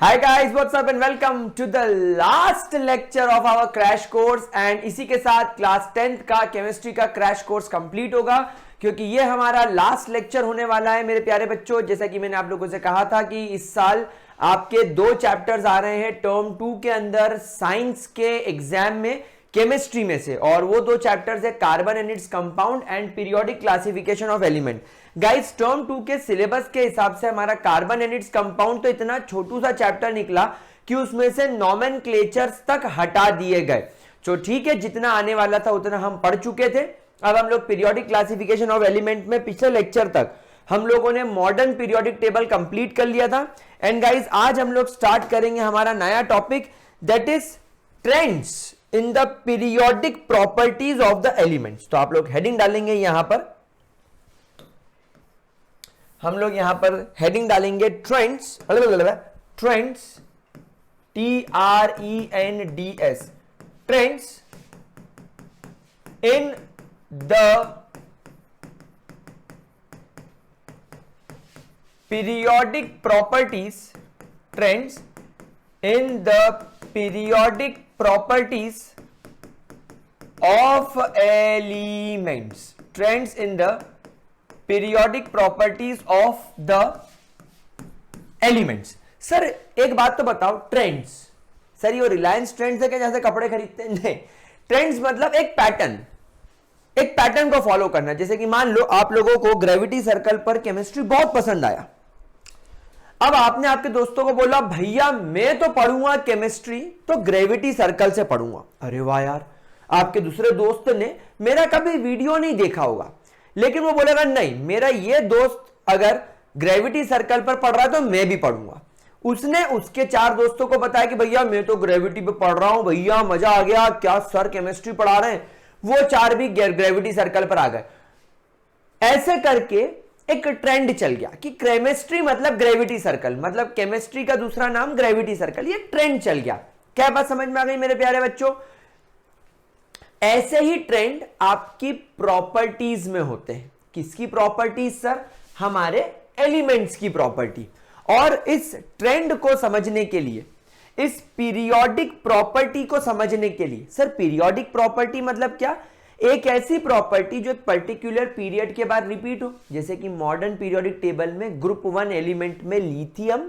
Hi guys, what's up and welcome to the last lecture of our crash course and इसी के साथ class 10th का chemistry का crash course complete होगा क्योंकि ये हमारा लास्ट लेक्चर होने वाला है मेरे प्यारे बच्चों। जैसा कि मैंने आप लोगों से कहा था कि इस साल आपके दो चैप्टर्स आ रहे हैं टर्म 2 के अंदर साइंस के एग्जाम में केमिस्ट्री में से, और वो दो चैप्टर्स है carbon and its compound and periodic classification of element. Guys term 2 के सिलेबस के हिसाब से हमारा कार्बन एंड इट्स कंपाउंड तो इतना छोटू सा चैप्टर निकला कि उसमें से नॉमेनक्लेचर्स तक हटा दिए गए। तो ठीक है, जितना आने वाला था उतना हम पढ़ चुके थे। अब हम लोग पीरियोडिक क्लासिफिकेशन ऑफ एलिमेंट में पिछले लेक्चर तक हम लोगों ने मॉडर्न पीरियोडिक टेबल कंप्लीट कर लिया था। एंड गाइस आज हम लोग स्टार्ट करेंगे हमारा नया topic, that is trends in the periodic properties of the elements. तो आप लोग हेडिंग डालेंगे यहां पर, हम लोग यहां पर हेडिंग डालेंगे trends, trends TRENDS, trends in the periodic properties, trends in the periodic properties of elements, trends in the periodic properties of the elements। Sir एक बात तो बताओ, ट्रेंड्स सर ये रिलायंस ट्रेंड्स है क्या जैसे कपड़े खरीदते हैं? नहीं, ट्रेंड्स मतलब एक पैटर्न को फॉलो करना। जैसे कि मान लो आप लोगों को ग्रेविटी सर्कल पर केमिस्ट्री बहुत पसंद आया, अब आपने आपके दोस्तों को बोला भैया मैं तो पढ़ूंगा केमिस्ट्री तो ग्रेविटी सर्कल से पढ़ूंगा। अरे वाह यार, आपके दूसरे दोस्त ने मेरा कभी वीडियो नहीं देखा होगा, लेकिन वो बोलेगा नहीं मेरा ये दोस्त अगर ग्रेविटी सर्कल पर पढ़ रहा है तो मैं भी पढ़ूंगा। उसने उसके चार दोस्तों को बताया कि भैया मैं तो ग्रेविटी पे पढ़ रहा हूं, भैया मजा आ गया, क्या सर केमिस्ट्री पढ़ा रहे हैं। वो चार भी ग्रेविटी सर्कल पर आ गए। ऐसे करके एक ट्रेंड चल गया कि केमिस्ट्री मतलब ग्रेविटी सर्कल, मतलब केमिस्ट्री का दूसरा नाम ग्रेविटी सर्कल। ये ट्रेंड चल गया। क्या बात समझ में आ गई मेरे प्यारे बच्चों? ऐसे ही ट्रेंड आपकी प्रॉपर्टीज में होते हैं। किसकी प्रॉपर्टीज सर? हमारे एलिमेंट्स की प्रॉपर्टी। और इस ट्रेंड को समझने के लिए, इस पीरियोडिक प्रॉपर्टी को समझने के लिए, सर पीरियोडिक प्रॉपर्टी मतलब क्या? एक ऐसी प्रॉपर्टी जो एक पर्टिकुलर पीरियड के बाद रिपीट हो। जैसे कि मॉडर्न पीरियोडिक टेबल में ग्रुप 1 एलिमेंट में लिथियम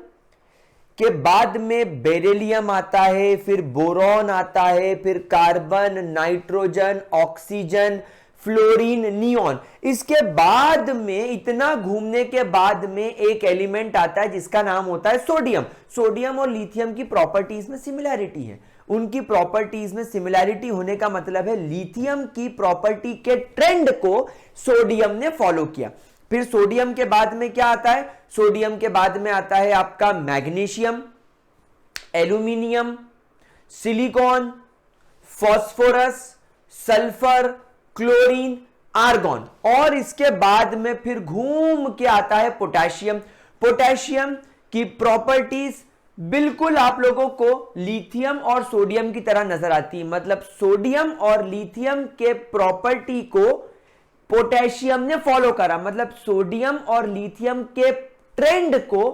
के बाद में बेरिलियम आता है, फिर बोरॉन आता है, फिर carbon, nitrogen, oxygen, fluorine, neon. इसके बाद में इतना घूमने के बाद में एक एलिमेंट आता है जिसका नाम होता है सोडियम। सोडियम और लिथियम की प्रॉपर्टीज में सिमिलैरिटी है। उनकी प्रॉपर्टीज में सिमिलैरिटी होने का मतलब है लिथियम की प्रॉपर्टी के ट्रेंड को सोडियम ने फॉलो किया। फिर सोडियम के बाद में क्या आता है? सोडियम के बाद में आता है आपका magnesium, aluminium, silicon, phosphorus, sulphur, chlorine, argon, और इसके बाद में फिर घूम के आता है पोटेशियम। पोटेशियम की प्रॉपर्टीज बिल्कुल आप लोगों को लिथियम और सोडियम की तरह नजर आती है। मतलब सोडियम और लिथियम के प्रॉपर्टी को पोटेशियम ने फॉलो करा, मतलब सोडियम और लिथियम के ट्रेंड को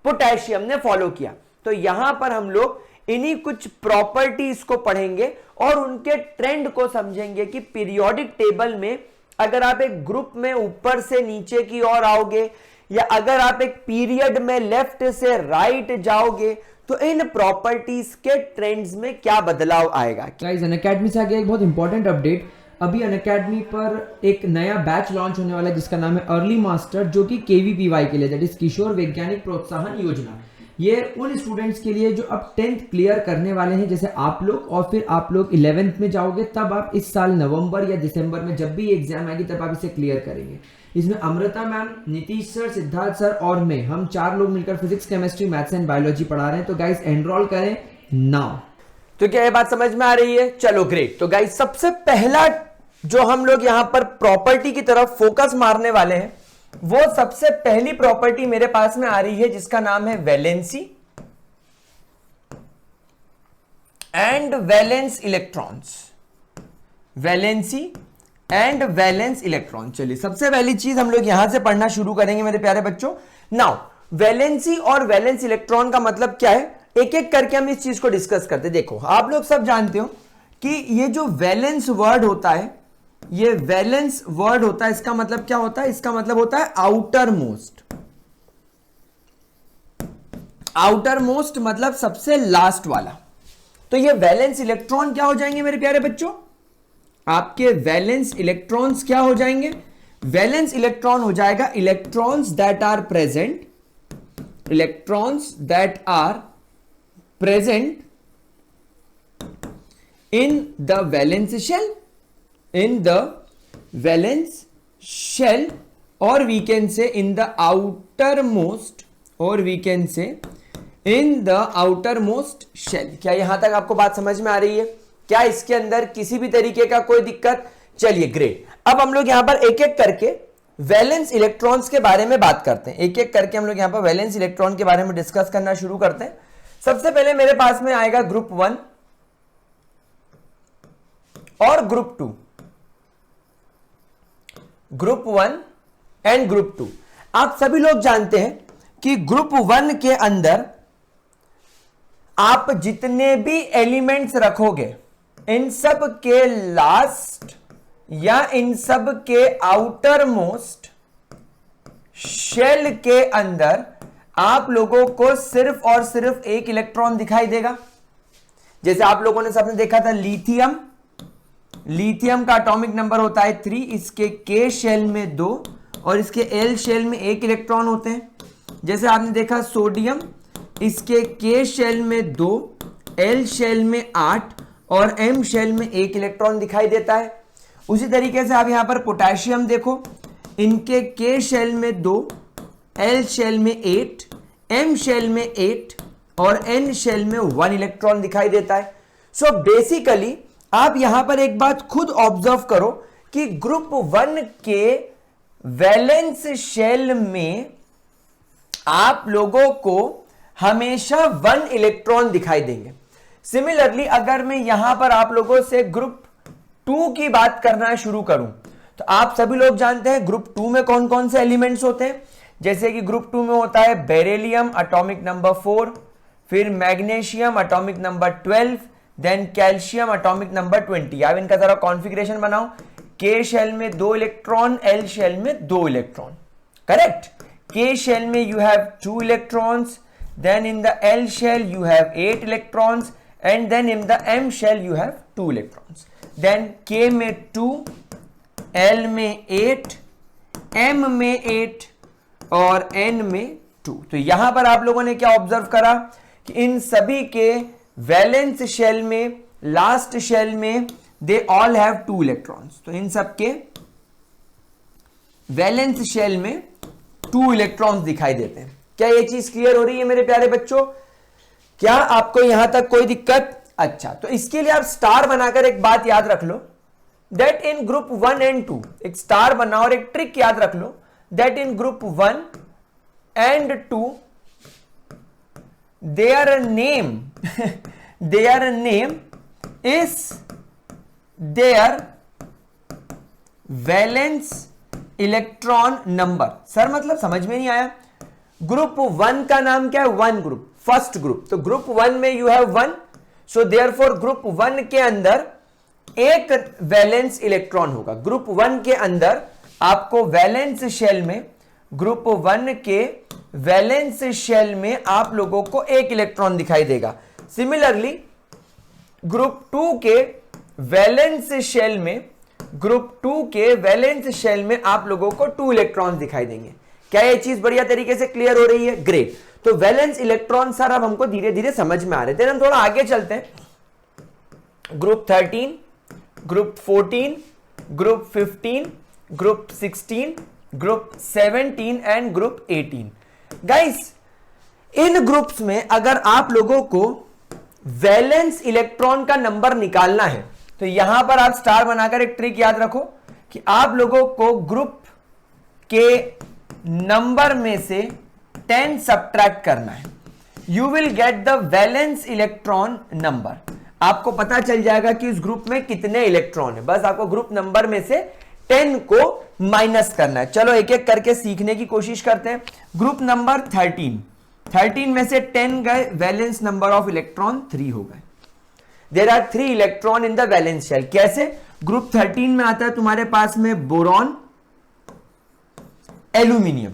पोटेशियम ने फॉलो किया। तो यहां पर हम लोग इन्हीं कुछ प्रॉपर्टीज को पढ़ेंगे और उनके ट्रेंड को समझेंगे कि पीरियोडिक टेबल में अगर आप एक ग्रुप में ऊपर से नीचे की ओर आओगे या अगर आप एक पीरियड में लेफ्ट से राइट जाओगे तो इन प्रॉपर्टीज के ट्रेंड्स में क्या बदलाव आएगा। गाइस अनअकैडमी से आगे एक बहुत इंपॉर्टेंट अपडेट, अभी अनअकैडमी पर एक नया बैच लॉन्च होने वाला है जिसका नाम है अर्ली मास्टर, जो कि KVPY के लिए, दैट इज किशोर वैज्ञानिक प्रोत्साहन योजना। ये उन स्टूडेंट्स के लिए जो अब 10th क्लियर करने वाले हैं, जैसे आप लोग, और फिर आप लोग 11th में जाओगे, तब आप इस साल नवंबर या दिसंबर में जब भी एग्जाम आएगी तब आप इसे क्लियर करेंगे। इसमें Amrita ma'am, Nitish sir, Siddharth sir और मैं, हम 4 लोग मिलकर physics, chemistry, maths and biology पढ़ा रहे हैं। तो गाइस एनरोल करें नाउ। तो क्या ये बात समझ में आ रही है? चलो ग्रेट। तो गाइस सबसे पहला जो हम लोग यहां पर प्रॉपर्टी की तरफ फोकस मारने वाले हैं, वो सबसे पहली प्रॉपर्टी मेरे पास में आ रही है जिसका नाम है valency and valence electrons. Valency and valence electron. चलिए सबसे पहली चीज हम लोग यहां से पढ़ना शुरू करेंगे मेरे प्यारे बच्चों। नाउ वैलेंसी और वैलेंस इलेक्ट्रॉन का मतलब क्या है, एक एक करके हम इस चीज को डिस्कस करते हैं। देखो आप लोग सब जानते हो कि ये जो वैलेंस वर्ड होता है, ये वैलेंस वर्ड होता है, इसका मतलब क्या होता है, इसका मतलब होता है आउटर मोस्ट। आउटर मोस्ट मतलब सबसे लास्ट वाला। तो ये वैलेंस इलेक्ट्रॉन क्या हो जाएंगे मेरे प्यारे बच्चों, आपके वैलेंस इलेक्ट्रॉन्स क्या हो जाएंगे, वैलेंस इलेक्ट्रॉन हो जाएगा electrons that are present, electrons that are present in the valence shell, in the valence shell, or we can say in the outermost, or we can say in the outermost shell। क्या यहां तक आपको बात समझ में आ रही है, क्या इसके अंदर किसी भी तरीके का कोई दिक्कत? चलिए ग्रेट। अब हम लोग यहां पर एक एक करके वैलेंस इलेक्ट्रॉन्स के बारे में बात करते हैं, एक एक करके हम लोग यहां पर वैलेंस इलेक्ट्रॉन के बारे में डिस्कस करना शुरू करते हैं। सबसे पहले मेरे पास में आएगा ग्रुप 1 और ग्रुप 2, ग्रुप 1 एंड ग्रुप 2। आप सभी लोग जानते हैं कि ग्रुप 1 के अंदर आप जितने भी एलिमेंट्स रखोगे, इन सब के लास्ट या इन सब के आउटर मोस्ट शेल के अंदर आप लोगों को सिर्फ और सिर्फ एक इलेक्ट्रॉन दिखाई देगा। जैसे आप लोगों ने सबने देखा था लिथियम, लिथियम का एटॉमिक नंबर होता है 3, इसके के शेल में 2 और इसके एल शेल में 1 इलेक्ट्रॉन होते हैं। जैसे आपने देखा सोडियम, इसके के शेल में 2, एल शेल में 8 और एम शेल में 1 इलेक्ट्रॉन दिखाई देता है। उसी तरीके से आप यहां पर पोटेशियम देखो, इनके के शेल में 2, एल शेल में 8, एम शेल में 8 और एन शेल में 1 इलेक्ट्रॉन दिखाई देता है। सो बेसिकली आप यहां पर एक बात खुद ऑब्जर्व करो कि ग्रुप 1 के वैलेंस शेल में आप लोगों को हमेशा 1 इलेक्ट्रॉन दिखाई देंगे। सिमिलरली अगर मैं यहां पर आप लोगों से ग्रुप 2 की बात करना शुरू करूं, तो आप सभी लोग जानते हैं ग्रुप 2 में कौन कौन से एलिमेंट्स होते हैं। जैसे कि ग्रुप 2 में होता है बेरिलियम एटॉमिक नंबर 4, फिर magnesium atomic number 12, then calcium atomic number 20। अब इनका जरा कॉन्फ़िगरेशन बनाओ, के शेल में 2 इलेक्ट्रॉन, एल शेल में 2 इलेक्ट्रॉन, करेक्ट। के शेल में you have 2 electrons, then in the L shell you have 8 electrons and then in the M shell you have 2 electrons. Then K में 2, L में 8, M में 8 और N में 2। तो यहां पर आप लोगों ने क्या ऑब्जर्व करा कि इन सभी के वैलेंस शेल में, लास्ट शेल में दे ऑल हैव 2 इलेक्ट्रॉन्स। तो इन सब के वैलेंस शेल में 2 इलेक्ट्रॉन्स दिखाई देते हैं। क्या ये चीज क्लियर हो रही है मेरे प्यारे बच्चों? क्या आपको यहां तक कोई दिक्कत? अच्छा, तो इसके लिए आप स्टार बनाकर एक बात याद रख लो, दैट इन ग्रुप 1 एंड 2, एक स्टार बनाओ और एक ट्रिक याद रख लो, that in group 1 and 2 their name their name is their valence electron number। Sir मतलब समझ में नहीं आया। ग्रुप 1 का नाम क्या है? 1 ग्रुप, फर्स्ट ग्रुप। तो ग्रुप 1 में you have 1, so therefore group 1 के अंदर एक वैलेंस इलेक्ट्रॉन होगा। ग्रुप 1 के अंदर आपको वैलेंस शेल में, ग्रुप 1 के वैलेंस शेल में आप लोगों को 1 इलेक्ट्रॉन दिखाई देगा। सिमिलरली ग्रुप 2 के वैलेंस शेल में, ग्रुप 2 के वैलेंस शेल में आप लोगों को 2 इलेक्ट्रॉन दिखाई देंगे। क्या ये चीज बढ़िया तरीके से क्लियर हो रही है? ग्रेट। तो वैलेंस इलेक्ट्रॉन सर अब हमको धीरे धीरे समझ में आ रहे थे। हम थोड़ा आगे चलते हैं। Group 13, group 14, group 15, group 16, group 17 and group 18। Guys in groups में अगर आप लोगों को वैलेंस इलेक्ट्रॉन का नंबर निकालना है, तो यहां पर आप स्टार बनाकर एक ट्रिक याद रखो कि आप लोगों को ग्रुप के नंबर में से 10 सब्ट्रैक्ट करना है। You will get the valence electron number. आपको पता चल जाएगा कि इस ग्रुप में कितने इलेक्ट्रॉन है। बस आपको ग्रुप नंबर में से 10 को माइनस करना है। चलो एक एक करके सीखने की कोशिश करते हैं। ग्रुप नंबर 13 में से 10 गए, वैलेंस नंबर ऑफ इलेक्ट्रॉन 3 हो गए। There are 3 electron in the valence shell. कैसे? ग्रुप 13 में आता है तुम्हारे पास में बोरॉन, एल्यूमिनियम।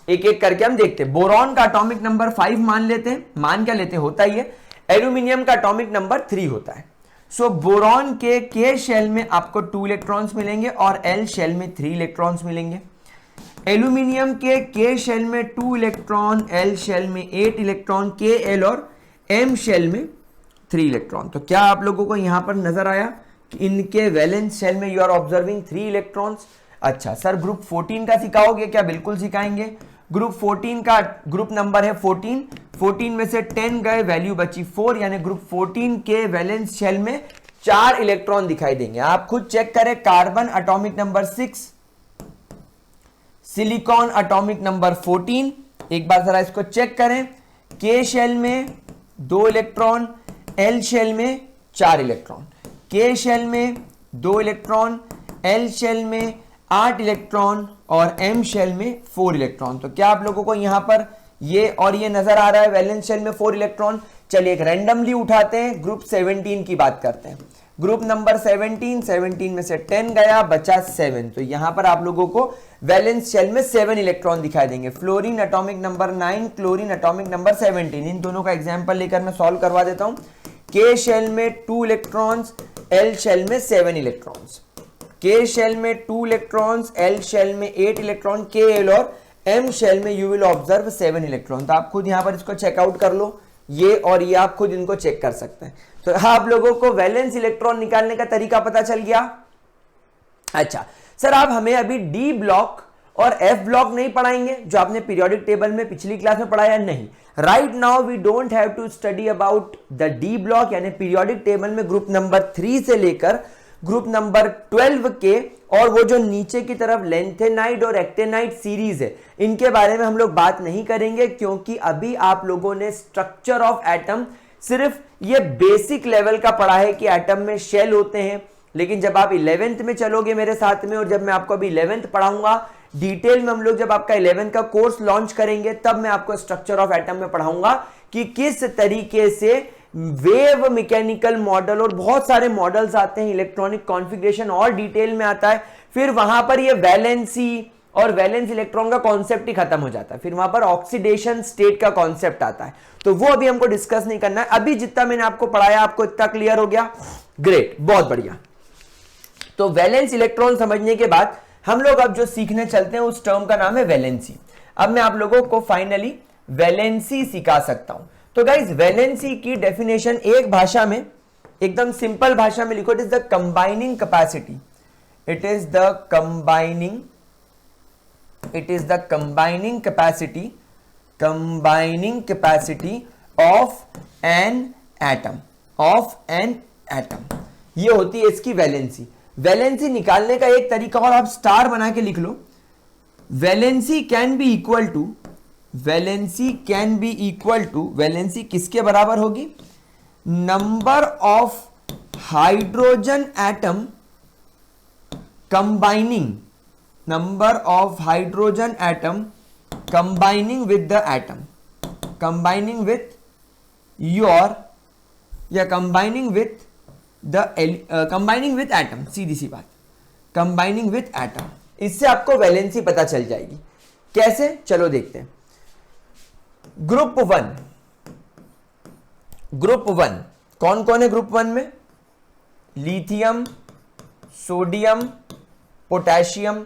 एक एक करके हम देखते हैं। बोरॉन का एटॉमिक नंबर 5 मान लेते हैं, मान क्या लेते हैं, होता ही है। एल्यूमिनियम का एटॉमिक नंबर 3 होता है। सो बोरॉन के शेल में आपको 2 इलेक्ट्रॉन्स मिलेंगे और एल शेल में 3 इलेक्ट्रॉन्स मिलेंगे। एल्यूमिनियम के शेल में 2 इलेक्ट्रॉन, एल शेल में 8 इलेक्ट्रॉन, के एल और एम शेल में 3 इलेक्ट्रॉन। तो क्या आप लोगों को यहां पर नजर आया कि इनके वैलेंस शेल में यू आर ऑब्जर्विंग 3 इलेक्ट्रॉन्स। अच्छा सर, ग्रुप 14 का सिखाओगे क्या? बिल्कुल सिखाएंगे। ग्रुप 14 का ग्रुप नंबर है 14 में से 10 गए, वैल्यू बची 4, यानी ग्रुप 14 के वैलेंस शेल में 4 इलेक्ट्रॉन दिखाई देंगे। आप खुद चेक करें। Carbon atomic number 6, silicon atomic number 14। एक बार जरा इसको चेक करें। के शेल में 2 इलेक्ट्रॉन, एल शेल में 4 इलेक्ट्रॉन, के शेल में 2 इलेक्ट्रॉन, एल शेल में 8 इलेक्ट्रॉन और एम शेल में 4 इलेक्ट्रॉन। तो क्या आप लोगों को यहां पर ये और ये नजर आ रहा है? वैलेंस शेल में 4 इलेक्ट्रॉन। चलिए एक रैंडमली उठाते हैं, ग्रुप 17 की बात करते हैं। ग्रुप नंबर 17 में से 10 गया, बचा 7। तो यहां पर आप लोगों को वैलेंस शेल में 7 इलेक्ट्रॉन दिखाई देंगे। Fluorine atomic number 9, chlorine atomic number 17। इन दोनों का एग्जाम्पल लेकर मैं सॉल्व करवा देता हूं। के शेल में 2 इलेक्ट्रॉन्स, एल शेल में 7 इलेक्ट्रॉन्स, के शेल में 2 इलेक्ट्रॉन्स, एल शेल में 8 इलेक्ट्रॉन, के एल और एम शेल में यू विल ऑब्जर्व 7 इलेक्ट्रॉन। तो आप खुद यहां पर इसको चेकआउट कर लो, ये और ये आप खुद इनको चेक कर सकते हैं। तो आप लोगों को वैलेंस इलेक्ट्रॉन निकालने का तरीका पता चल गया। अच्छा सर, आप हमें अभी डी ब्लॉक और एफ ब्लॉक नहीं पढ़ाएंगे जो आपने पीरियोडिक टेबल में पिछली क्लास में पढ़ाया? नहीं, right now we don't have to study about the D block, यानी पीरियोडिक टेबल में ग्रुप नंबर 3 से लेकर ग्रुप नंबर 12 के, और वो जो नीचे की तरफ लेंथेनाइड और एक्टेनाइड सीरीज है, इनके बारे में हम लोग बात नहीं करेंगे, क्योंकि अभी आप लोगों ने स्ट्रक्चर ऑफ एटम सिर्फ ये बेसिक लेवल का पढ़ा है कि एटम में शेल होते हैं। लेकिन जब आप 11th में चलोगे मेरे साथ में, और जब मैं आपको अभी 11th पढ़ाऊंगा डिटेल में, हम लोग जब आपका 11th का कोर्स लॉन्च करेंगे, तब मैं आपको स्ट्रक्चर ऑफ एटम में पढ़ाऊंगा कि किस तरीके से वेव मैकेनिकल मॉडल और बहुत सारे मॉडल्स आते हैं, इलेक्ट्रॉनिक कॉन्फ़िगरेशन और डिटेल में आता है। फिर वहां पर ये वैलेंसी और वैलेंस इलेक्ट्रॉन का कॉन्सेप्ट ही खत्म हो जाता है। फिर वहां पर ऑक्सीडेशन स्टेट का कॉन्सेप्ट आता है। तो वो अभी हमको डिस्कस नहीं करना है। अभी जितना मैंने आपको पढ़ाया, आपको इतना क्लियर हो गया? ग्रेट, बहुत बढ़िया। तो वैलेंस इलेक्ट्रॉन समझने के बाद हम लोग अब जो सीखने चलते हैं उस टर्म का नाम है वैलेंसी। अब मैं आप लोगों को फाइनली वैलेंसी सिखा सकता हूं। तो गाइज, वैलेंसी की डेफिनेशन एक भाषा में, एकदम सिंपल भाषा में लिखो, it is the combining capacity, it is the combining capacity of an atom, ये होती है इसकी वैलेंसी। वैलेंसी निकालने का एक तरीका और आप स्टार बना के लिख लो। Valency can be equal to, valency किसके बराबर होगी? Number of hydrogen atom combining, with the atom, combining with atom, सीधी सी बात, कंबाइनिंग विथ एटम। इससे आपको वैलेंसी पता चल जाएगी। कैसे? चलो देखते हैं। ग्रुप वन कौन कौन है? ग्रुप 1 में लिथियम, सोडियम, पोटेशियम,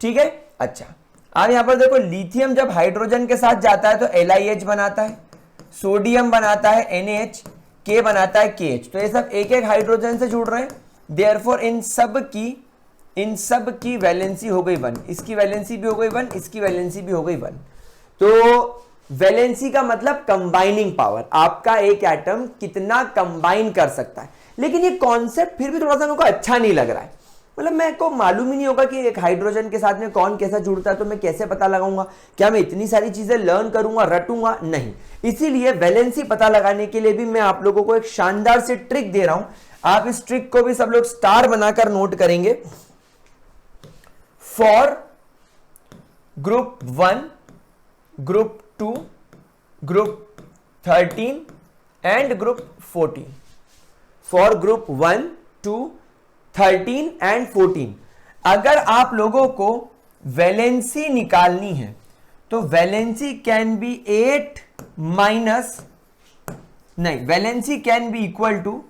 ठीक है। अच्छा, अब यहां पर देखो, लिथियम जब हाइड्रोजन के साथ जाता है तो LiH बनाता है, सोडियम बनाता है NaH, के बनाता है KH। तो ये सब एक एक हाइड्रोजन से जुड़ रहे हैं। देयरफॉर इन सब की वैलेंसी हो गई 1, इसकी वैलेंसी भी हो गई 1, इसकी वैलेंसी भी हो गई 1। तो वैलेंसी का मतलब कंबाइनिंग पावर, आपका एक एटम कितना कंबाइन कर सकता है। लेकिन ये कॉन्सेप्ट फिर भी थोड़ा सा मेरे को अच्छा नहीं लग रहा है। मतलब मेरे को मालूम ही नहीं होगा कि एक हाइड्रोजन के साथ में कौन कैसा जुड़ता है, तो मैं कैसे पता लगाऊंगा? क्या मैं इतनी सारी चीजें लर्न करूंगा, रटूंगा? नहीं। इसीलिए वैलेंसी पता लगाने के लिए भी मैं आप लोगों को एक शानदार सी ट्रिक दे रहा हूं। आप इस ट्रिक को भी सब लोग स्टार बनाकर नोट करेंगे। For group 1, group 2, group 13 and group 14. For group 1, 2, 13 and 14. अगर आप लोगों को वैलेंसी निकालनी है तो वैलेंसी कैन बी 8 माइनस, नहीं, valency can be equal to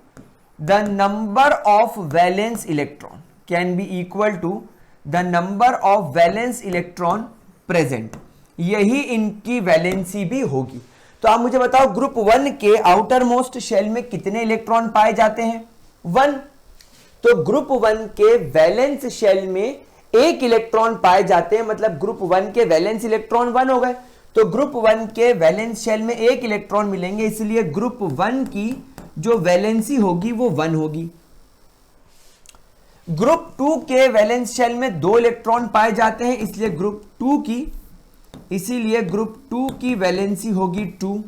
the number of valence electron, can be equal to the number of valence electron present. यही इनकी वैलेंसी भी होगी. तो आप मुझे बताओ ग्रुप 1 के आउटर मोस्ट शेल में कितने इलेक्ट्रॉन पाए जाते हैं? 1. तो ग्रुप 1 के वैलेंस शेल में 1 इलेक्ट्रॉन पाए जाते हैं, मतलब ग्रुप 1 के वैलेंस इलेक्ट्रॉन 1 हो गए. तो ग्रुप 1 के वैलेंस शेल में 1 इलेक्ट्रॉन मिलेंगे, इसलिए ग्रुप 1 की जो वैलेंसी होगी वो 1 होगी. ग्रुप 2 के वैलेंस शेल में 2 इलेक्ट्रॉन पाए जाते हैं, इसीलिए ग्रुप 2 की वैलेंसी होगी 2.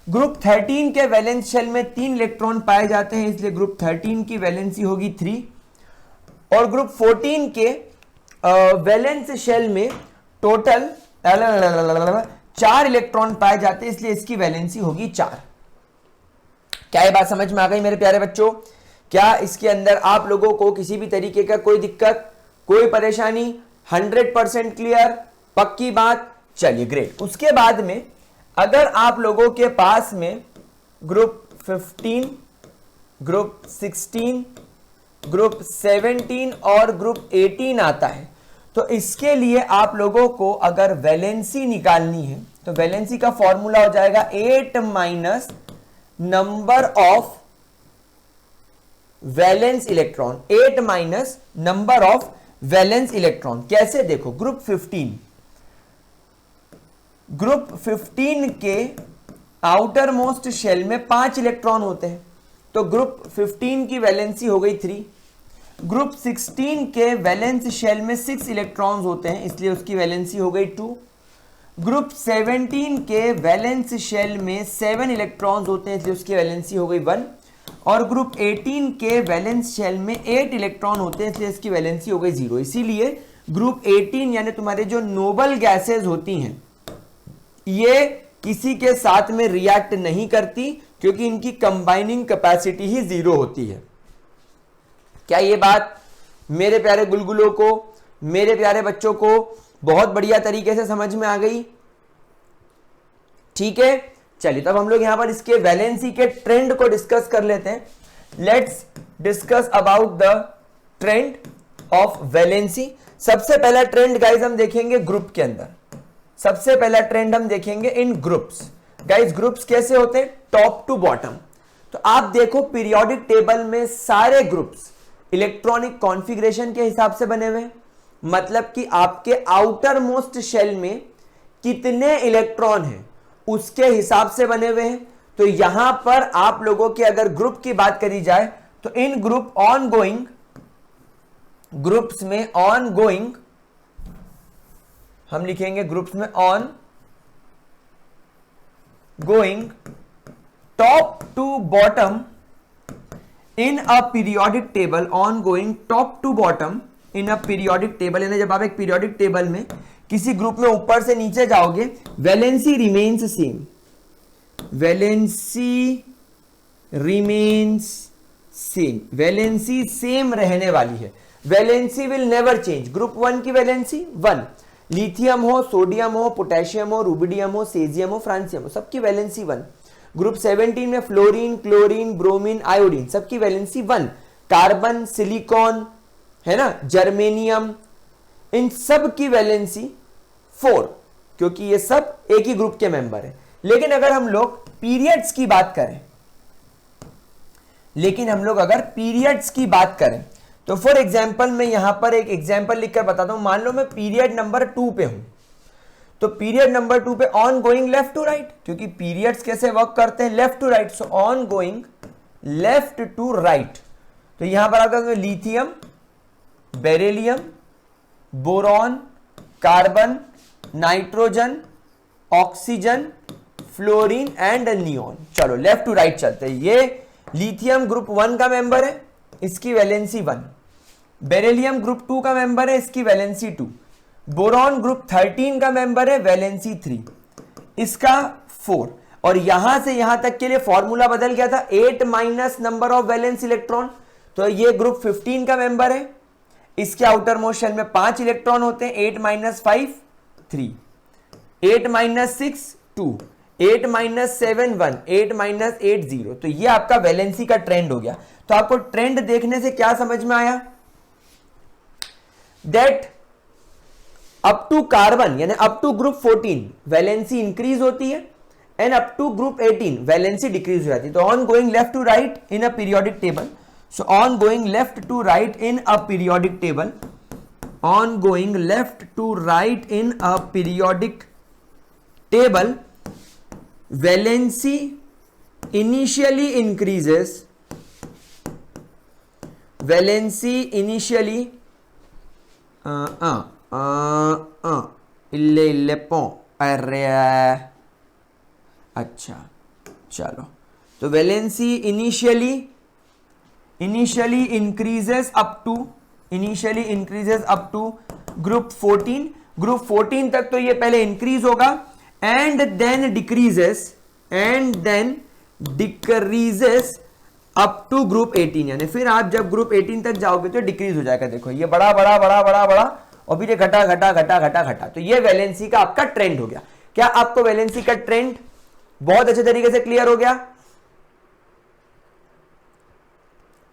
ग्रुप 13 के वैलेंस शेल में 3 इलेक्ट्रॉन पाए जाते हैं, इसलिए ग्रुप 13 की वैलेंसी होगी 3. और ग्रुप 14 के वैलेंस शेल में टोटल 4 इलेक्ट्रॉन पाए जाते हैं, इसलिए इसकी वैलेंसी होगी 4. क्या ये बात समझ में आ गई मेरे प्यारे बच्चों? क्या इसके अंदर आप लोगों को किसी भी तरीके का कोई दिक्कत, कोई परेशानी? 100% क्लियर, पक्की बात. चलिए ग्रेट. उसके बाद में अगर आप लोगों के पास में ग्रुप 15, ग्रुप 16, ग्रुप 17 और ग्रुप 18 आता है, तो इसके लिए आप लोगों को अगर वैलेंसी निकालनी है तो वैलेंसी का फॉर्मूला हो जाएगा 8 minus number of valence electron. 8 minus number of valence electron. कैसे? देखो, ग्रुप 15 के आउटर मोस्ट शेल में 5 इलेक्ट्रॉन होते हैं, तो ग्रुप 15 की वैलेंसी हो गई 3. ग्रुप 16 के वैलेंस शेल में 6 इलेक्ट्रॉन्स होते हैं, इसलिए उसकी वैलेंसी हो गई 2. ग्रुप 17 के वैलेंस शेल में 7 इलेक्ट्रॉन्स होते हैं, इसलिए उसकी वैलेंसी हो गई 1. और ग्रुप 18 के वैलेंस शेल में 8 इलेक्ट्रॉन होते हैं, इसलिए इसकी वैलेंसी हो गई 0. इसीलिए ग्रुप 18 यानी तुम्हारे जो नोबल गैसेज होती हैं ये किसी के साथ में रिएक्ट नहीं करती, क्योंकि इनकी कंबाइनिंग कैपेसिटी ही 0 होती है. क्या ये बात मेरे प्यारे गुलगुलों को, मेरे प्यारे बच्चों को बहुत बढ़िया तरीके से समझ में आ गई? ठीक है. चलिए तब हम लोग यहां पर इसके वैलेंसी के ट्रेंड को डिस्कस कर लेते हैं. Let's discuss about the trend of valency. सबसे पहला ट्रेंड गाइज हम देखेंगे ग्रुप के अंदर. सबसे पहला ट्रेंड हम देखेंगे इन ग्रुप्स. गाइज ग्रुप्स कैसे होते हैं? Top to bottom. तो आप देखो पीरियोडिक टेबल में सारे ग्रुप्स इलेक्ट्रॉनिक कॉन्फ़िगरेशन के हिसाब से बने हुए हैं, मतलब कि आपके आउटर मोस्ट शेल में कितने इलेक्ट्रॉन हैं उसके हिसाब से बने हुए हैं. तो यहां पर आप लोगों के अगर ग्रुप की बात करी जाए तो in group on going, groups में ऑन गोइंग हम लिखेंगे, ग्रुप्स में on going top to bottom in a periodic table. On going top to bottom in a periodic table, यानी जब आप एक पीरियोडिक टेबल में किसी ग्रुप में ऊपर से नीचे जाओगे, valency remains same. Valency remains same, valency same रहने वाली है. Valency will never change. Group 1 की वैलेंसी 1. लिथियम हो, सोडियम हो, पोटेशियम हो, रुबिडियम हो, सेजियम हो, फ्रांसियम हो, सबकी वैलेंसी 1. ग्रुप 17 में फ्लोरीन, क्लोरीन, ब्रोमीन, आयोडीन, सबकी वैलेंसी 1. कार्बन, सिलिकॉन है ना, जर्मेनियम, इन सब की वैलेंसी 4, क्योंकि ये सब एक ही ग्रुप के मेंबर है. लेकिन अगर हम लोग पीरियड्स की बात करें, तो फॉर एग्जाम्पल मैं यहां पर एक एग्जाम्पल लिखकर बताता हूं. मान लो मैं पीरियड नंबर 2 पे हूं, तो पीरियड नंबर 2 पे on going left to right, क्योंकि पीरियड्स कैसे वर्क करते हैं? Left to right. So on going left to right. तो यहां पर आता है lithium, beryllium, boron, carbon, nitrogen, oxygen, fluorine and neon. चलो लेफ्ट टू राइट चलते हैं. ये लिथियम ग्रुप 1 का मेंबर है, इसकी वैलेंसी 1. बेरिलियम ग्रुप 2 का मेंबर है, इसकी वैलेंसी 2। बोरॉन ग्रुप 13 का मेंबर है, वैलेंसी 3, इसका 4। और यहां से यहां तक के लिए फॉर्मूला बदल गया था, 8 minus number of valence electron. तो ये ग्रुप 15 का मेंबर है, इसके आउटर मोस्ट शेल में 5 इलेक्ट्रॉन होते हैं, 8 माइनस 5 3, 8 माइनस 6 2, 8 माइनस 7 1, 8 माइनस 8 0। तो ये आपका वैलेंसी का ट्रेंड हो गया। तो आपको ट्रेंड देखने से क्या समझ में आया? दैट अप टू कार्बन यानी up to group 14 valency increase होती है and up to group 18 valency decrease हो जाती है। तो on going left to right in a periodic table, so on going left to right in a periodic table, on going left to right in a periodic table, valency initially increases, valency initially इल्ले पो, अरे अच्छा चलो, तो valency initially increases up to group 14। Group 14 तक तो ये पहले इंक्रीज होगा and then decreases up to group 18, यानी फिर आप जब ग्रुप 18 तक जाओगे तो डिक्रीज हो जाएगा। देखो ये बड़ा बड़ा बड़ा बड़ा बड़ा और फिर ये घटा घटा घटा घटा घटा। तो ये वैलेंसी का आपका ट्रेंड हो गया। क्या आपको वैलेंसी का ट्रेंड बहुत अच्छे तरीके से क्लियर हो गया?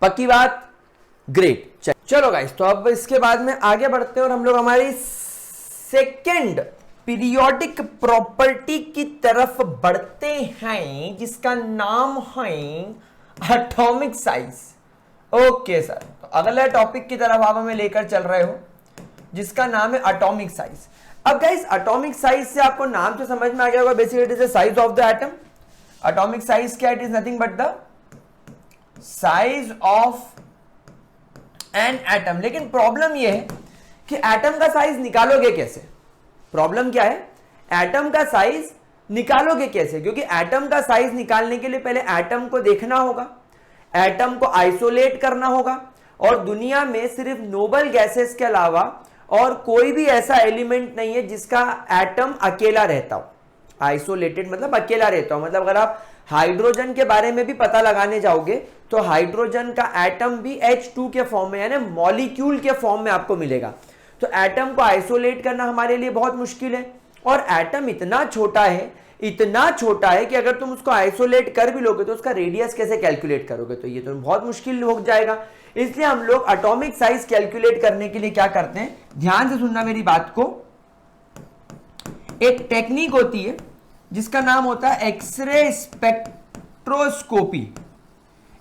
पक्की बात? ग्रेट। चलो गाइस, तो अब इसके बाद में आगे बढ़ते हैं और हम लोग हमारी सेकेंड पीरियोडिक प्रॉपर्टी की तरफ बढ़ते हैं, जिसका नाम है एटॉमिक साइज। ओके सर, तो अगले टॉपिक की तरफ आप हमें लेकर चल रहे हो, जिसका नाम है एटॉमिक साइज। अब गाइस, एटॉमिक साइज से आपको नाम तो समझ में आ गया होगा, basically it is the size of the atom. Atomic size क्या? It is nothing but the size of an atom. लेकिन प्रॉब्लम यह है कि एटम का साइज निकालोगे कैसे? प्रॉब्लम क्या है? एटम का साइज निकालोगे कैसे? क्योंकि एटम का साइज निकालने के लिए पहले एटम को देखना होगा, एटम को आइसोलेट करना होगा, और दुनिया में सिर्फ नोबल गैसेस के अलावा और कोई भी ऐसा एलिमेंट नहीं है जिसका एटम अकेला रहता हो। आइसोलेटेड मतलब अकेला रहता हो, मतलब अगर आप हाइड्रोजन के बारे में भी पता लगाने जाओगे तो हाइड्रोजन का एटम भी H2 के फॉर्म में यानी मॉलिक्यूल के फॉर्म में आपको मिलेगा। तो एटम को आइसोलेट करना हमारे लिए बहुत मुश्किल है, और एटम इतना छोटा है कि अगर तुम उसको आइसोलेट कर भी लोगे तो उसका रेडियस कैसे कैलकुलेट करोगे? तो ये तो बहुत मुश्किल हो जाएगा। इसलिए हम लोग एटॉमिक साइज कैलकुलेट करने के लिए क्या करते हैं, ध्यान से सुनना मेरी बात को। एक टेक्निक होती है जिसका नाम होता है एक्सरे स्पेक्ट्रोस्कोपी।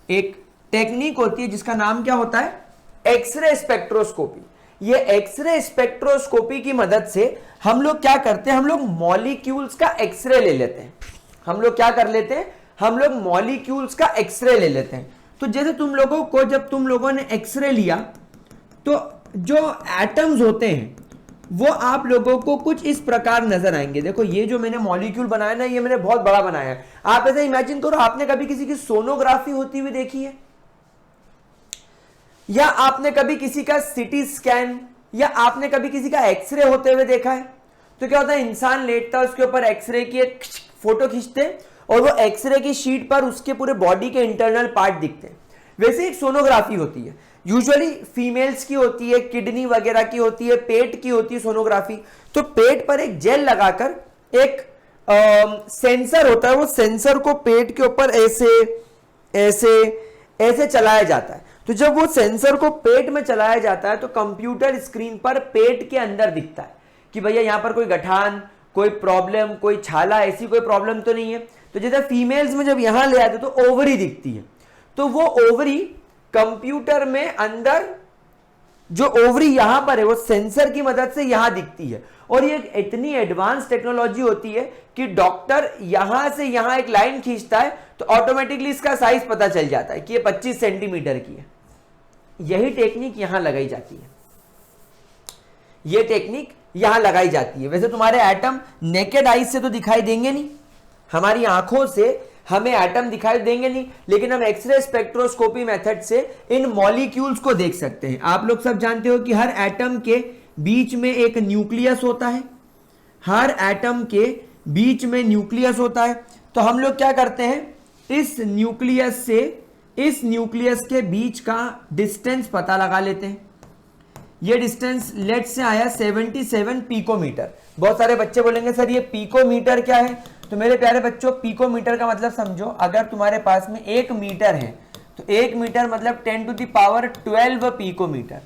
एक टेक्निक होती है जिसका नाम क्या होता है? X ray spectroscopy. ये एक्सरे स्पेक्ट्रोस्कोपी की मदद से हम लोग क्या करते हैं, हम लोग मॉलिक्यूल्स का एक्सरे ले लेते हैं। हम लोग क्या कर लेते हैं? हम लोग मॉलिक्यूल्स का एक्सरे ले लेते हैं। तो जैसे तुम लोगों को, जब तुम लोगों ने एक्सरे लिया तो जो एटम्स होते हैं वो आप लोगों को कुछ इस प्रकार नजर आएंगे। देखो ये जो मैंने मॉलिक्यूल बनाया ना, ये मैंने बहुत बड़ा बनाया है। आप ऐसे इमेजिन करो, आपने कभी किसी की सोनोग्राफी होती हुई देखी है, या आपने कभी किसी का सीटी स्कैन, या आपने कभी किसी का एक्सरे होते हुए देखा है? तो क्या होता है, इंसान लेटता है, उसके ऊपर एक्सरे की एक फोटो खींचते हैं और वो एक्सरे की शीट पर उसके पूरे बॉडी के इंटरनल पार्ट दिखते हैं। वैसे एक सोनोग्राफी होती है, यूजुअली फीमेल्स की होती है, किडनी वगैरह की होती है, पेट की होती है सोनोग्राफी। तो पेट पर एक जेल लगाकर एक सेंसर होता है, वो सेंसर को पेट के ऊपर ऐसे ऐसे ऐसे चलाया जाता है। तो जब वो सेंसर को पेट में चलाया जाता है तो कंप्यूटर स्क्रीन पर पेट के अंदर दिखता है कि भैया यहां पर कोई गठान, कोई प्रॉब्लम, कोई छाला, ऐसी कोई प्रॉब्लम तो नहीं है। तो जैसे फीमेल्स में जब यहां ले आते तो ओवरी दिखती है, तो वो ओवरी कंप्यूटर में अंदर जो ओवरी यहां पर है वो सेंसर की मदद से यहां दिखती है। और ये इतनी एडवांस टेक्नोलॉजी होती है कि डॉक्टर यहां से यहां एक लाइन खींचता है तो ऑटोमेटिकली इसका साइज पता चल जाता है कि ये 25 सेंटीमीटर की है। यही टेक्निक यहां लगाई जाती है, ये टेक्निक यहां लगाई जाती है। वैसे तुम्हारे एटम नेकेड आईज से तो दिखाई देंगे नहीं, हमारी आंखों से हमें एटम दिखाई देंगे नहीं, लेकिन हम एक्सरे स्पेक्ट्रोस्कोपी मेथड से इन मॉलिक्यूल्स को देख सकते हैं। आप लोग सब जानते हो कि हर एटम के बीच में एक न्यूक्लियस होता है, हर एटम के बीच में न्यूक्लियस होता है। तो हम लोग क्या करते हैं, इस न्यूक्लियस से इस न्यूक्लियस के बीच का डिस्टेंस पता लगा लेते हैं। ये डिस्टेंस लेट से आया 77 पिकोमीटर। बहुत सारे बच्चे बोलेंगे सर ये पिकोमीटर क्या है? तो मेरे प्यारे बच्चों, पिकोमीटर का मतलब समझो, अगर तुम्हारे पास में 1 मीटर है तो 1 मीटर मतलब 10⁻12 पिकोमीटर।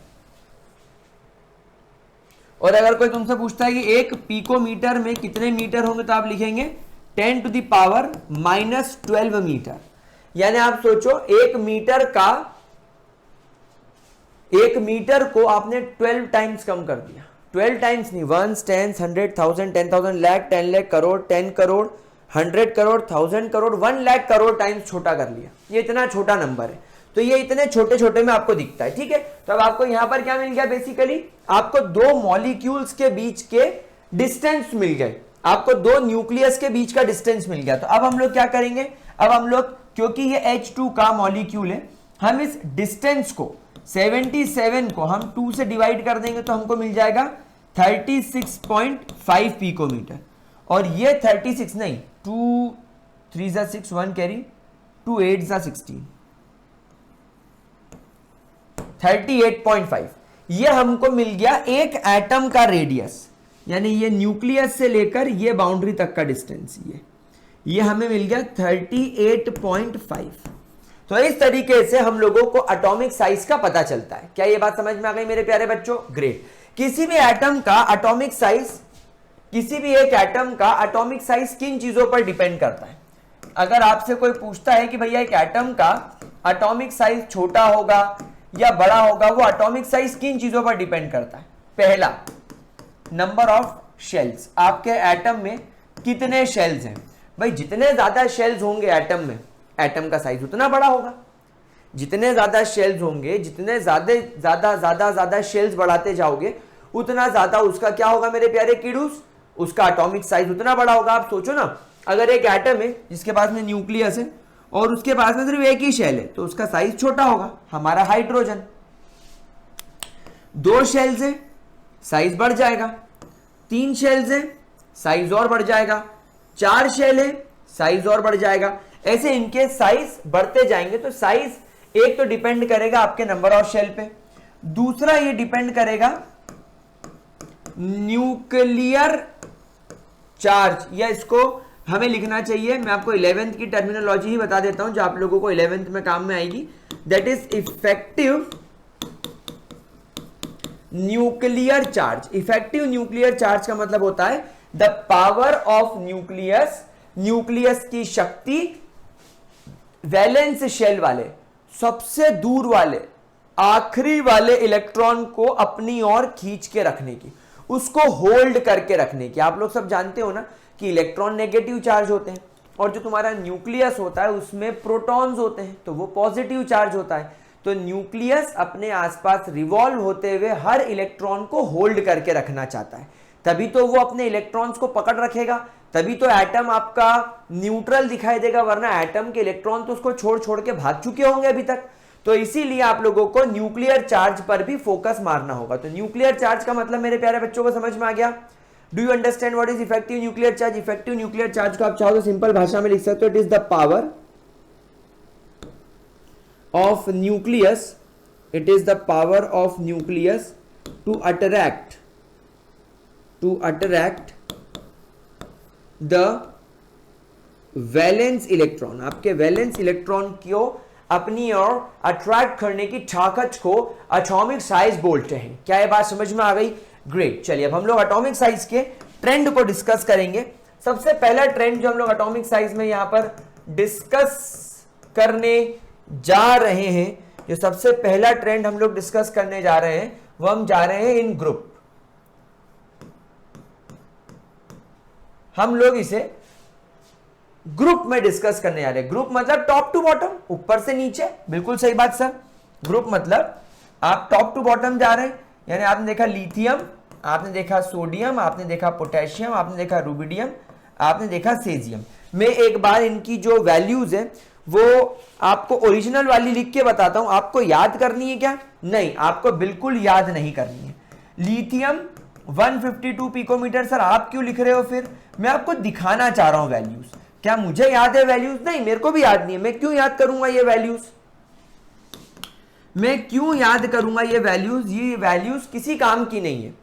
और अगर कोई तुमसे पूछता है कि 1 पिकोमीटर में कितने मीटर होंगे, तो आप लिखेंगे 10⁻⁻12 मीटर। यानी आप सोचो 1 मीटर को आपने 12 टाइम्स कम कर दिया। 12 टाइम्स नहीं, 1 10 100 1000 10,000 लाख 10 लाख करोड़ 10 करोड़ 100 करोड़ 1000 करोड़ 1 लाख करोड़ टाइम्स छोटा कर लिया। ये इतना छोटा नंबर है, तो ये इतने छोटे छोटे में आपको दिखता है। ठीक है, तो अब आपको यहां पर क्या मिल गया? बेसिकली आपको 2 मॉलिक्यूल्स के बीच के डिस्टेंस मिल गए, आपको 2 न्यूक्लियस के बीच का डिस्टेंस मिल गया। तो अब हम लोग क्या करेंगे, अब हम लोग, क्योंकि ये H2 का मॉलिक्यूल है, हम इस डिस्टेंस को 77 को हम 2 से डिवाइड कर देंगे तो हमको मिल जाएगा 36.5 पिकोमीटर। और ये 36 नहीं, 2 3 जा 6 1 कैरी 2 8 जा 16 38.5। ये हमको मिल गया एक एटम का रेडियस, यानी ये न्यूक्लियस से लेकर ये बाउंड्री तक का डिस्टेंस, ये हमें मिल गया 38.5। तो इस तरीके से हम लोगों को एटॉमिक साइज का पता चलता है। क्या ये बात समझ में आ गई मेरे प्यारे बच्चों? ग्रेट। किसी भी एटम का एटॉमिक साइज, किसी भी एक एटम का एटॉमिक साइज किन चीजों पर डिपेंड करता है? अगर आपसे कोई पूछता है कि भैया एक एटम का एटॉमिक साइज छोटा होगा या बड़ा होगा, वो एटॉमिक साइज किन चीजों पर डिपेंड करता है? पहला, नंबर ऑफ शेल्स। आपके एटम में कितने शेल्स हैं? भाई जितने ज्यादा शेल्स होंगे एटम में, एटम का साइज उतना बड़ा होगा। जितने ज्यादा शेल्स होंगे, जितने ज्यादा शेल्स बढ़ाते जाओगे, उतना ज्यादा उसका क्या होगा मेरे प्यारे किडूस? उसका एटॉमिक साइज उतना बड़ा होगा। आप सोचो ना, अगर एक एटम है जिसके पास में न्यूक्लियस है और उसके पास में सिर्फ एक ही शेल है, तो उसका साइज छोटा होगा। हमारा हाइड्रोजन, 2 शेल्स है, साइज बढ़ जाएगा। 3 शेल्स है, साइज और बढ़ जाएगा। 4 शेल है, साइज और बढ़ जाएगा। ऐसे इनके साइज बढ़ते जाएंगे। तो साइज एक तो डिपेंड करेगा आपके नंबर ऑफ शेल पे, दूसरा ये डिपेंड करेगा न्यूक्लियर चार्ज, या इसको हमें लिखना चाहिए, मैं आपको 11th की टर्मिनोलॉजी ही बता देता हूं जो आप लोगों को 11th में काम में आएगी। That is effective nuclear charge. Effective nuclear charge का मतलब होता है the power of nucleus, nucleus की शक्ति वैलेंस शेल वाले, सबसे दूर वाले, आखिरी वाले इलेक्ट्रॉन को अपनी ओर खींच के रखने की, उसको होल्ड करके रखने की। आप लोग सब जानते हो ना कि इलेक्ट्रॉन नेगेटिव चार्ज होते हैं और जो तुम्हारा न्यूक्लियस होता है उसमें प्रोटॉन्स होते हैं, तो वो पॉजिटिव चार्ज होता है। तो न्यूक्लियस अपने आसपास रिवॉल्व होते हुए हर इलेक्ट्रॉन को होल्ड करके रखना चाहता है, तभी तो वो अपने इलेक्ट्रॉन्स को पकड़ रखेगा, तभी तो एटम आपका न्यूट्रल दिखाई देगा, वरना एटम के इलेक्ट्रॉन तो उसको छोड़ छोड़ के भाग चुके होंगे अभी तक। तो इसीलिए आप लोगों को न्यूक्लियर चार्ज पर भी फोकस मारना होगा। तो न्यूक्लियर चार्ज का मतलब मेरे प्यारे बच्चों को समझ में आ गया? Do you understand what is effective nuclear charge? Effective nuclear charge को आप चाहो तो सिंपल भाषा में लिख सकते हो, it is the power of nucleus, it is the power of nucleus to attract the valence electron. आपके वैलेंस इलेक्ट्रॉन को अपनी ओर अट्रैक्ट करने की ताकत को एटॉमिक साइज बोलते हैं। क्या ये बात समझ में आ गई? ग्रेट। चलिए अब हम लोग एटॉमिक साइज के ट्रेंड को डिस्कस करेंगे। सबसे पहला ट्रेंड जो हम लोग एटॉमिक साइज में यहां पर डिस्कस करने जा रहे हैं, जो सबसे पहला ट्रेंड हम लोग डिस्कस करने जा रहे हैं, वो हम जा रहे हैं इन ग्रुप। हम लोग इसे ग्रुप में डिस्कस करने जा रहे हैं। ग्रुप मतलब टॉप टू बॉटम, ऊपर से नीचे। बिल्कुल सही बात सर। ग्रुप मतलब आप टॉप टू बॉटम जा रहे हैं, यानी आपने देखा लिथियम, आपने देखा सोडियम, आपने देखा पोटेशियम, आपने देखा रुबिडियम, आपने देखा सेजियम। मैं एक बार इनकी जो वैल्यूज है वो आपको ओरिजिनल वाली लिख के बताता हूं। आपको याद करनी है क्या? नहीं, आपको बिल्कुल याद नहीं करनी है। Lithium 152 picometre. सर आप क्यों लिख रहे हो? फिर मैं आपको दिखाना चाह रहा हूं वैल्यूज। क्या मुझे याद है वैल्यूज? नहीं, मेरे को भी याद नहीं है। मैं क्यों याद करूंगा ये वैल्यूज? मैं क्यों याद करूंगा ये वैल्यूज? ये वैल्यूज किसी काम की नहीं है।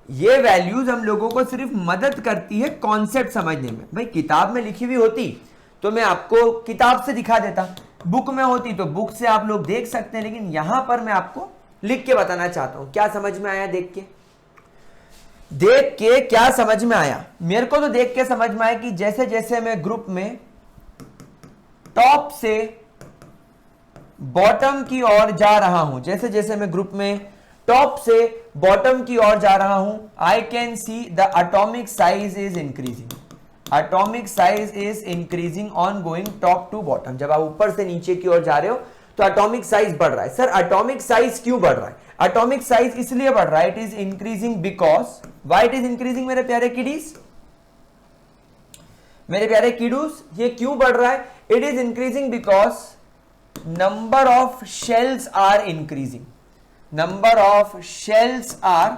ये वैल्यूज हम लोगों को सिर्फ मदद करती है कॉन्सेप्ट समझने में। भाई किताब में लिखी हुई होती तो मैं आपको किताब से दिखा देता, बुक में होती तो बुक से आप लोग देख सकते हैं, लेकिन यहां पर मैं आपको लिख के बताना चाहता हूं। क्या समझ में आया? देख के क्या समझ में आया? मेरे को तो देख के समझ में आया कि जैसे जैसे मैं ग्रुप में टॉप से बॉटम की ओर जा रहा हूं, जैसे जैसे मैं ग्रुप में टॉप से बॉटम की ओर जा रहा हूं, I can see the atomic size is increasing. Atomic size is increasing on going top to bottom. जब आप ऊपर से नीचे की ओर जा रहे हो तो एटॉमिक साइज बढ़ रहा है। सर एटॉमिक साइज क्यों बढ़ रहा है? एटॉमिक साइज इसलिए बढ़ रहा है, it is increasing because, why it is increasing मेरे प्यारे किडीज, मेरे प्यारे किडूस, ये क्यों बढ़ रहा है? It is increasing because number of shells are increasing. Number of shells are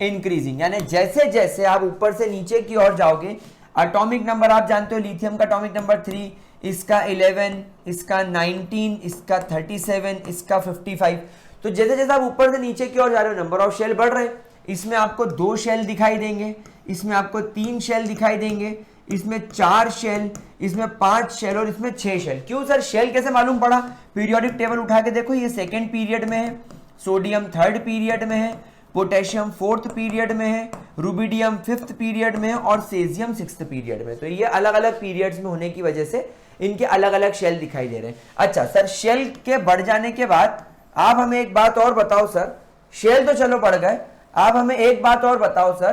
increasing, यानी जैसे जैसे आप ऊपर से नीचे की ओर जाओगे, एटॉमिक नंबर आप जानते हो, लिथियम का एटॉमिक नंबर 3, इसका 11, इसका 19, इसका 37, इसका 55। तो जैसे जैसे आप ऊपर से नीचे की ओर जा रहे हो नंबर ऑफ शेल बढ़ रहे हैं। इसमें आपको 2 शेल दिखाई देंगे, इसमें आपको 3 शेल दिखाई देंगे, इसमें 4 शेल, इसमें 5 शेल और इसमें 6 शेल। क्यों सर? शेल कैसे मालूम पड़ा? पीरियोडिक टेबल उठा के देखो, ये सेकेंड पीरियड में है, सोडियम थर्ड पीरियड में है, पोटेशियम फोर्थ पीरियड में है, रुबिडियम 5th पीरियड में है और सेजियम 6th पीरियड में। तो ये अलग अलग पीरियड्स में होने की वजह से इनके अलग अलग शेल दिखाई दे रहे हैं। अच्छा सर, शेल के बढ़ जाने के बाद आप हमें एक बात और बताओ सर। शेल तो चलो बढ़ गए, आप हमें एक बात और बताओ सर।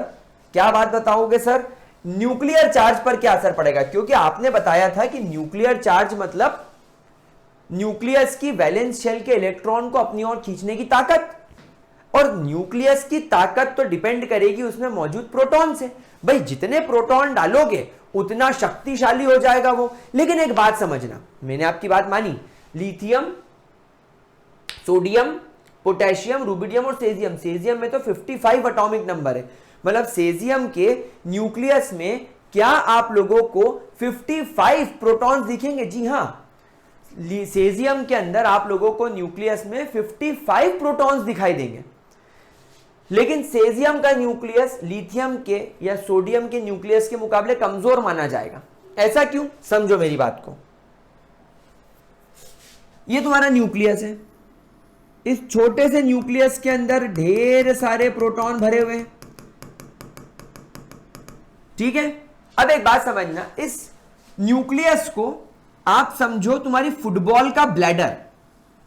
क्या बात बताओगे सर? न्यूक्लियर चार्ज पर क्या असर पड़ेगा? क्योंकि आपने बताया था कि न्यूक्लियर चार्ज मतलब न्यूक्लियस की वैलेंस शेल के इलेक्ट्रॉन को अपनी ओर खींचने की ताकत, और न्यूक्लियस की ताकत तो डिपेंड करेगी उसमें मौजूद प्रोटॉन से। भाई जितने प्रोटॉन डालोगे उतना शक्तिशाली हो जाएगा वो। लेकिन एक बात समझना, मैंने आपकी बात मानी, लिथियम, सोडियम, पोटेशियम, रुबिडियम और सेजियम, सेजियम में तो 55 एटॉमिक नंबर है। मतलब सेजियम के न्यूक्लियस में क्या आप लोगों को 55 प्रोटॉन्स दिखेंगे? जी हां, सेजियम के अंदर आप लोगों को न्यूक्लियस में 55 प्रोटॉन्स दिखाई देंगे। लेकिन सेजियम का न्यूक्लियस लिथियम के या सोडियम के न्यूक्लियस के मुकाबले कमजोर माना जाएगा। ऐसा क्यों? समझो मेरी बात को। ये तुम्हारा न्यूक्लियस है, इस छोटे से न्यूक्लियस के अंदर ढेर सारे प्रोटॉन भरे हुए हैं, ठीक है। अब एक बात समझना, इस न्यूक्लियस को आप समझो तुम्हारी फुटबॉल का ब्लैडर।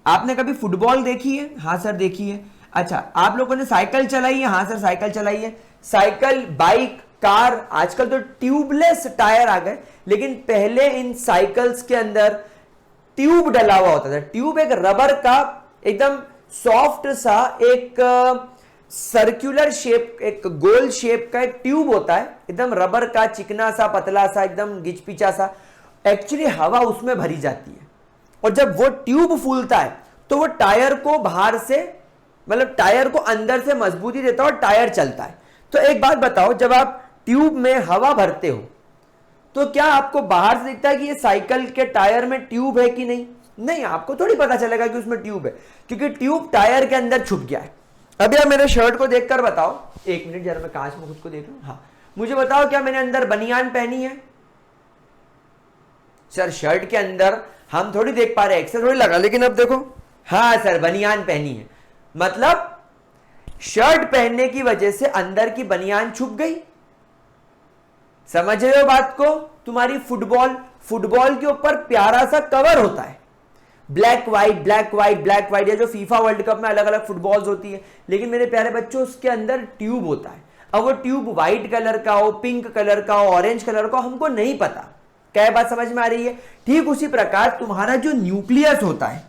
आपने कभी फुटबॉल देखी है? हां सर देखी है। अच्छा, आप लोगों ने साइकिल चलाई है? हां सर साइकिल चलाई है। साइकिल, बाइक, कार, आजकल तो ट्यूबलेस टायर आ गए, लेकिन पहले इन साइकिल्स के अंदर ट्यूब डला हुआ होता था। ट्यूब एक रबर का एकदम सॉफ्ट सा एक सर्कुलर शेप, एक गोल शेप का एक ट्यूब होता है, एकदम रबर का, चिकना सा, पतला सा, एकदम गिचपिचा सा। एक्चुअली हवा उसमें भरी जाती है, और जब वो ट्यूब फूलता है तो वो टायर को बाहर से, मतलब टायर को अंदर से मजबूती देता है और टायर चलता है। तो एक बात बताओ, जब आप ट्यूब में हवा भरते हो तो क्या आपको बाहर से दिखता है कि ये साइकिल के टायर में ट्यूब है कि नहीं? नहीं, आपको थोड़ी पता चलेगा कि उसमें ट्यूब है, क्योंकि ट्यूब टायर के अंदर छुप गया है। अभी आप मेरे शर्ट को देखकर बताओ, एक मिनट जरा मैं कांच में खुद को देख लूं। हाँ, मुझे बताओ क्या मैंने अंदर बनियान पहनी है? सर शर्ट के अंदर हम थोड़ी देख पा रहे, एक्सेल थोड़ी लगा, लेकिन अब देखो, हाँ सर बनियान पहनी है। मतलब शर्ट पहनने की वजह से अंदर की बनियान छुप गई। समझ रहे हो बात को? तुम्हारी फुटबॉल के ऊपर प्यारा सा कवर होता है, black white black white black white, या जो फीफा वर्ल्ड कप में अलग अलग फुटबॉल्स होती है। लेकिन मेरे प्यारे बच्चों, उसके अंदर ट्यूब होता है। अब वो ट्यूब व्हाइट कलर का हो, पिंक कलर का हो, ऑरेंज कलर का, हमको नहीं पता। क्या बात समझ में आ रही है? ठीक उसी प्रकार तुम्हारा जो न्यूक्लियस होता है,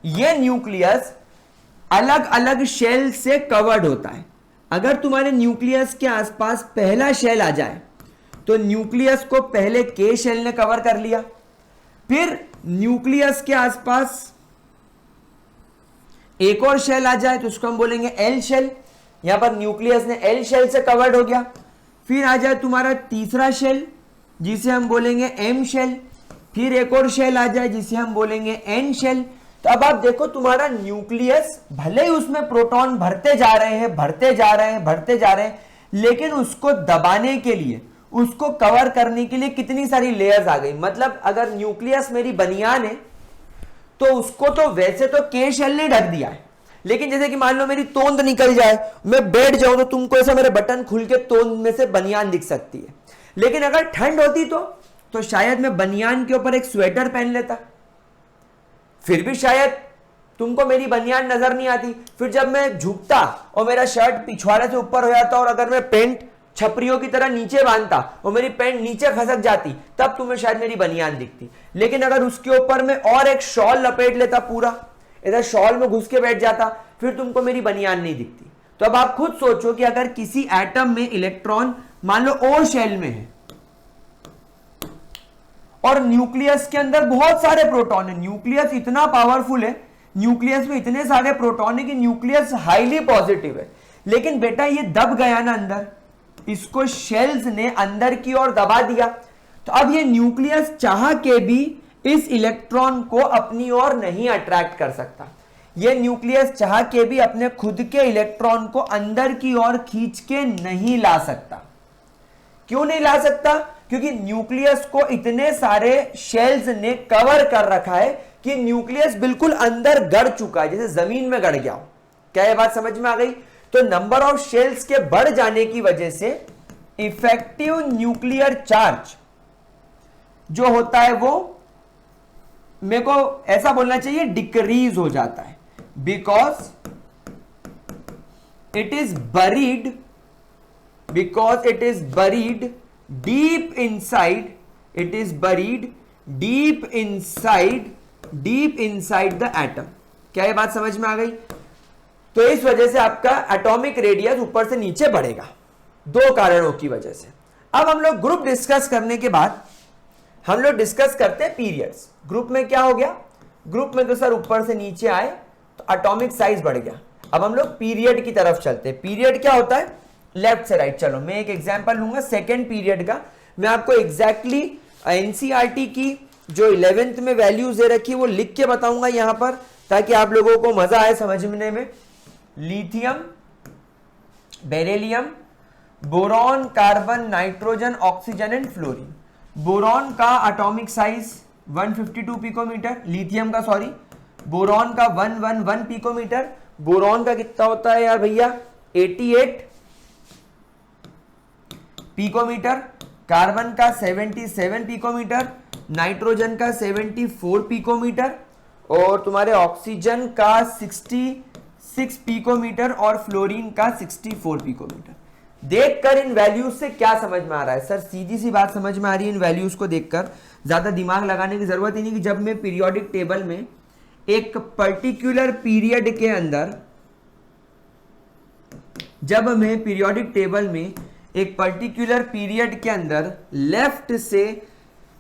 ये न्यूक्लियस अलग अलग शेल से कवर्ड होता है। अगर तुम्हारे न्यूक्लियस के आसपास पहला शेल आ जाए तो न्यूक्लियस को पहले के शेल ने कवर कर लिया, फिर न्यूक्लियस के आसपास एक और शेल आ जाए तो उसको हम बोलेंगे एल शेल। यहां पर न्यूक्लियस ने एल शेल से कवर्ड हो गया। फिर आ जाए तुम्हारा तीसरा शेल जिसे हम बोलेंगे एम शेल, फिर एक और शेल आ जाए जिसे हम बोलेंगे एन शेल। तो अब आप देखो तुम्हारा न्यूक्लियस भले ही उसमें प्रोटॉन भरते जा रहे हैं भरते जा रहे हैं भरते जा रहे हैं, लेकिन उसको दबाने के लिए, उसको कवर करने के लिए कितनी सारी लेयर्स आ गई। मतलब अगर न्यूक्लियस मेरी बनियान है तो उसको तो वैसे तो के शेल ने ढक दिया है, लेकिन जैसे कि मान लो मेरी तोंद निकल जाए, मैं बैठ जाऊं तो तुमको ऐसा मेरे बटन खुल के तोंद में से बनियान दिख सकती है। लेकिन अगर ठंड होती तो शायद मैं बनियान के ऊपर एक स्वेटर पहन लेता, फिर भी शायद तुमको मेरी बनियान नजर नहीं आती। फिर जब मैं झुकता और मेरा शर्ट पिछवाड़े से ऊपर हो जाता और अगर मैं पैंट छपरियों की तरह नीचे बांधता और मेरी पैंट नीचे खसक जाती, तब तुम्हें शायद मेरी बनियान दिखती। लेकिन अगर उसके ऊपर मैं और एक शॉल लपेट लेता, पूरा इधर शॉल में घुस के बैठ जाता, फिर तुमको मेरी बनियान नहीं दिखती। तो अब आप खुद सोचो कि अगर किसी एटम में इलेक्ट्रॉन मान लो ओ शेल में है और न्यूक्लियस के अंदर बहुत सारे प्रोटॉन है, न्यूक्लियस इतना पावरफुल है, न्यूक्लियस में इतने सारे प्रोटॉन है कि न्यूक्लियस हाईली पॉजिटिव है, लेकिन बेटा ये दब गया ना अंदर, इसको शेल्स ने अंदर की ओर दबा दिया। तो अब ये न्यूक्लियस चाह के भी इस इलेक्ट्रॉन को अपनी ओर नहीं अट्रैक्ट कर सकता। ये न्यूक्लियस चाह के भी अपने खुद के इलेक्ट्रॉन को अंदर की ओर खींच के नहीं ला सकता। क्यों नहीं ला सकता? क्योंकि न्यूक्लियस को इतने सारे शेल्स ने कवर कर रखा है कि न्यूक्लियस बिल्कुल अंदर गड़ चुका है, जैसे जमीन में गड़ गया हो। क्या ये बात समझ में आ गई? तो नंबर ऑफ शेल्स के बढ़ जाने की वजह से इफेक्टिव न्यूक्लियर चार्ज जो होता है वो, मेरे को ऐसा बोलना चाहिए, डिक्रीज हो जाता है, because it is buried deep inside, it is buried deep inside the atom. क्या ये बात समझ में आ गई? तो इस वजह से आपका एटॉमिक रेडियस ऊपर से नीचे बढ़ेगा, दो कारणों की वजह से। अब हम लोग ग्रुप डिस्कस करने के बाद हम लोग डिस्कस करते हैं पीरियड्स। ग्रुप में क्या हो गया? ग्रुप में तो सर ऊपर से नीचे आए तो एटॉमिक साइज बढ़ गया। अब हम लोग पीरियड की तरफ चलते हैं। पीरियड क्या होता है? लेफ्ट से राइट। चलो मैं एक एग्जांपल लूंगा सेकेंड पीरियड का। मैं आपको एग्जैक्टली एनसीईआरटी की जो 11th में वैल्यूज दे रखी है वो लिख के बताऊंगा यहां पर, ताकि आप लोगों को मजा आए समझने में। Lithium, beryllium, boron, carbon, nitrogen, oxygen and fluorine. Boron का एटॉमिक साइज 152 पिकोमीटर, लिथियम का सॉरी, बोरॉन का 111 पिकोमीटर। बोरॉन का कितना होता है यार भैया? 88 पिकोमीटर। कार्बन का 77 पिकोमीटर, नाइट्रोजन का 74 पिकोमीटर और तुम्हारे ऑक्सीजन का 66 पिकोमीटर और फ्लोरीन का 64 पिकोमीटर। देखकर इन वैल्यूज से क्या समझ में आ रहा है? सर सीधी सी बात समझ में आ रही है इन वैल्यूज को देखकर, ज्यादा दिमाग लगाने की जरूरत ही नहीं कि जब मैं पीरियोडिक टेबल में एक पर्टिकुलर पीरियड के अंदर, जब मैं पीरियोडिक टेबल में एक पर्टिकुलर पीरियड के अंदर लेफ्ट से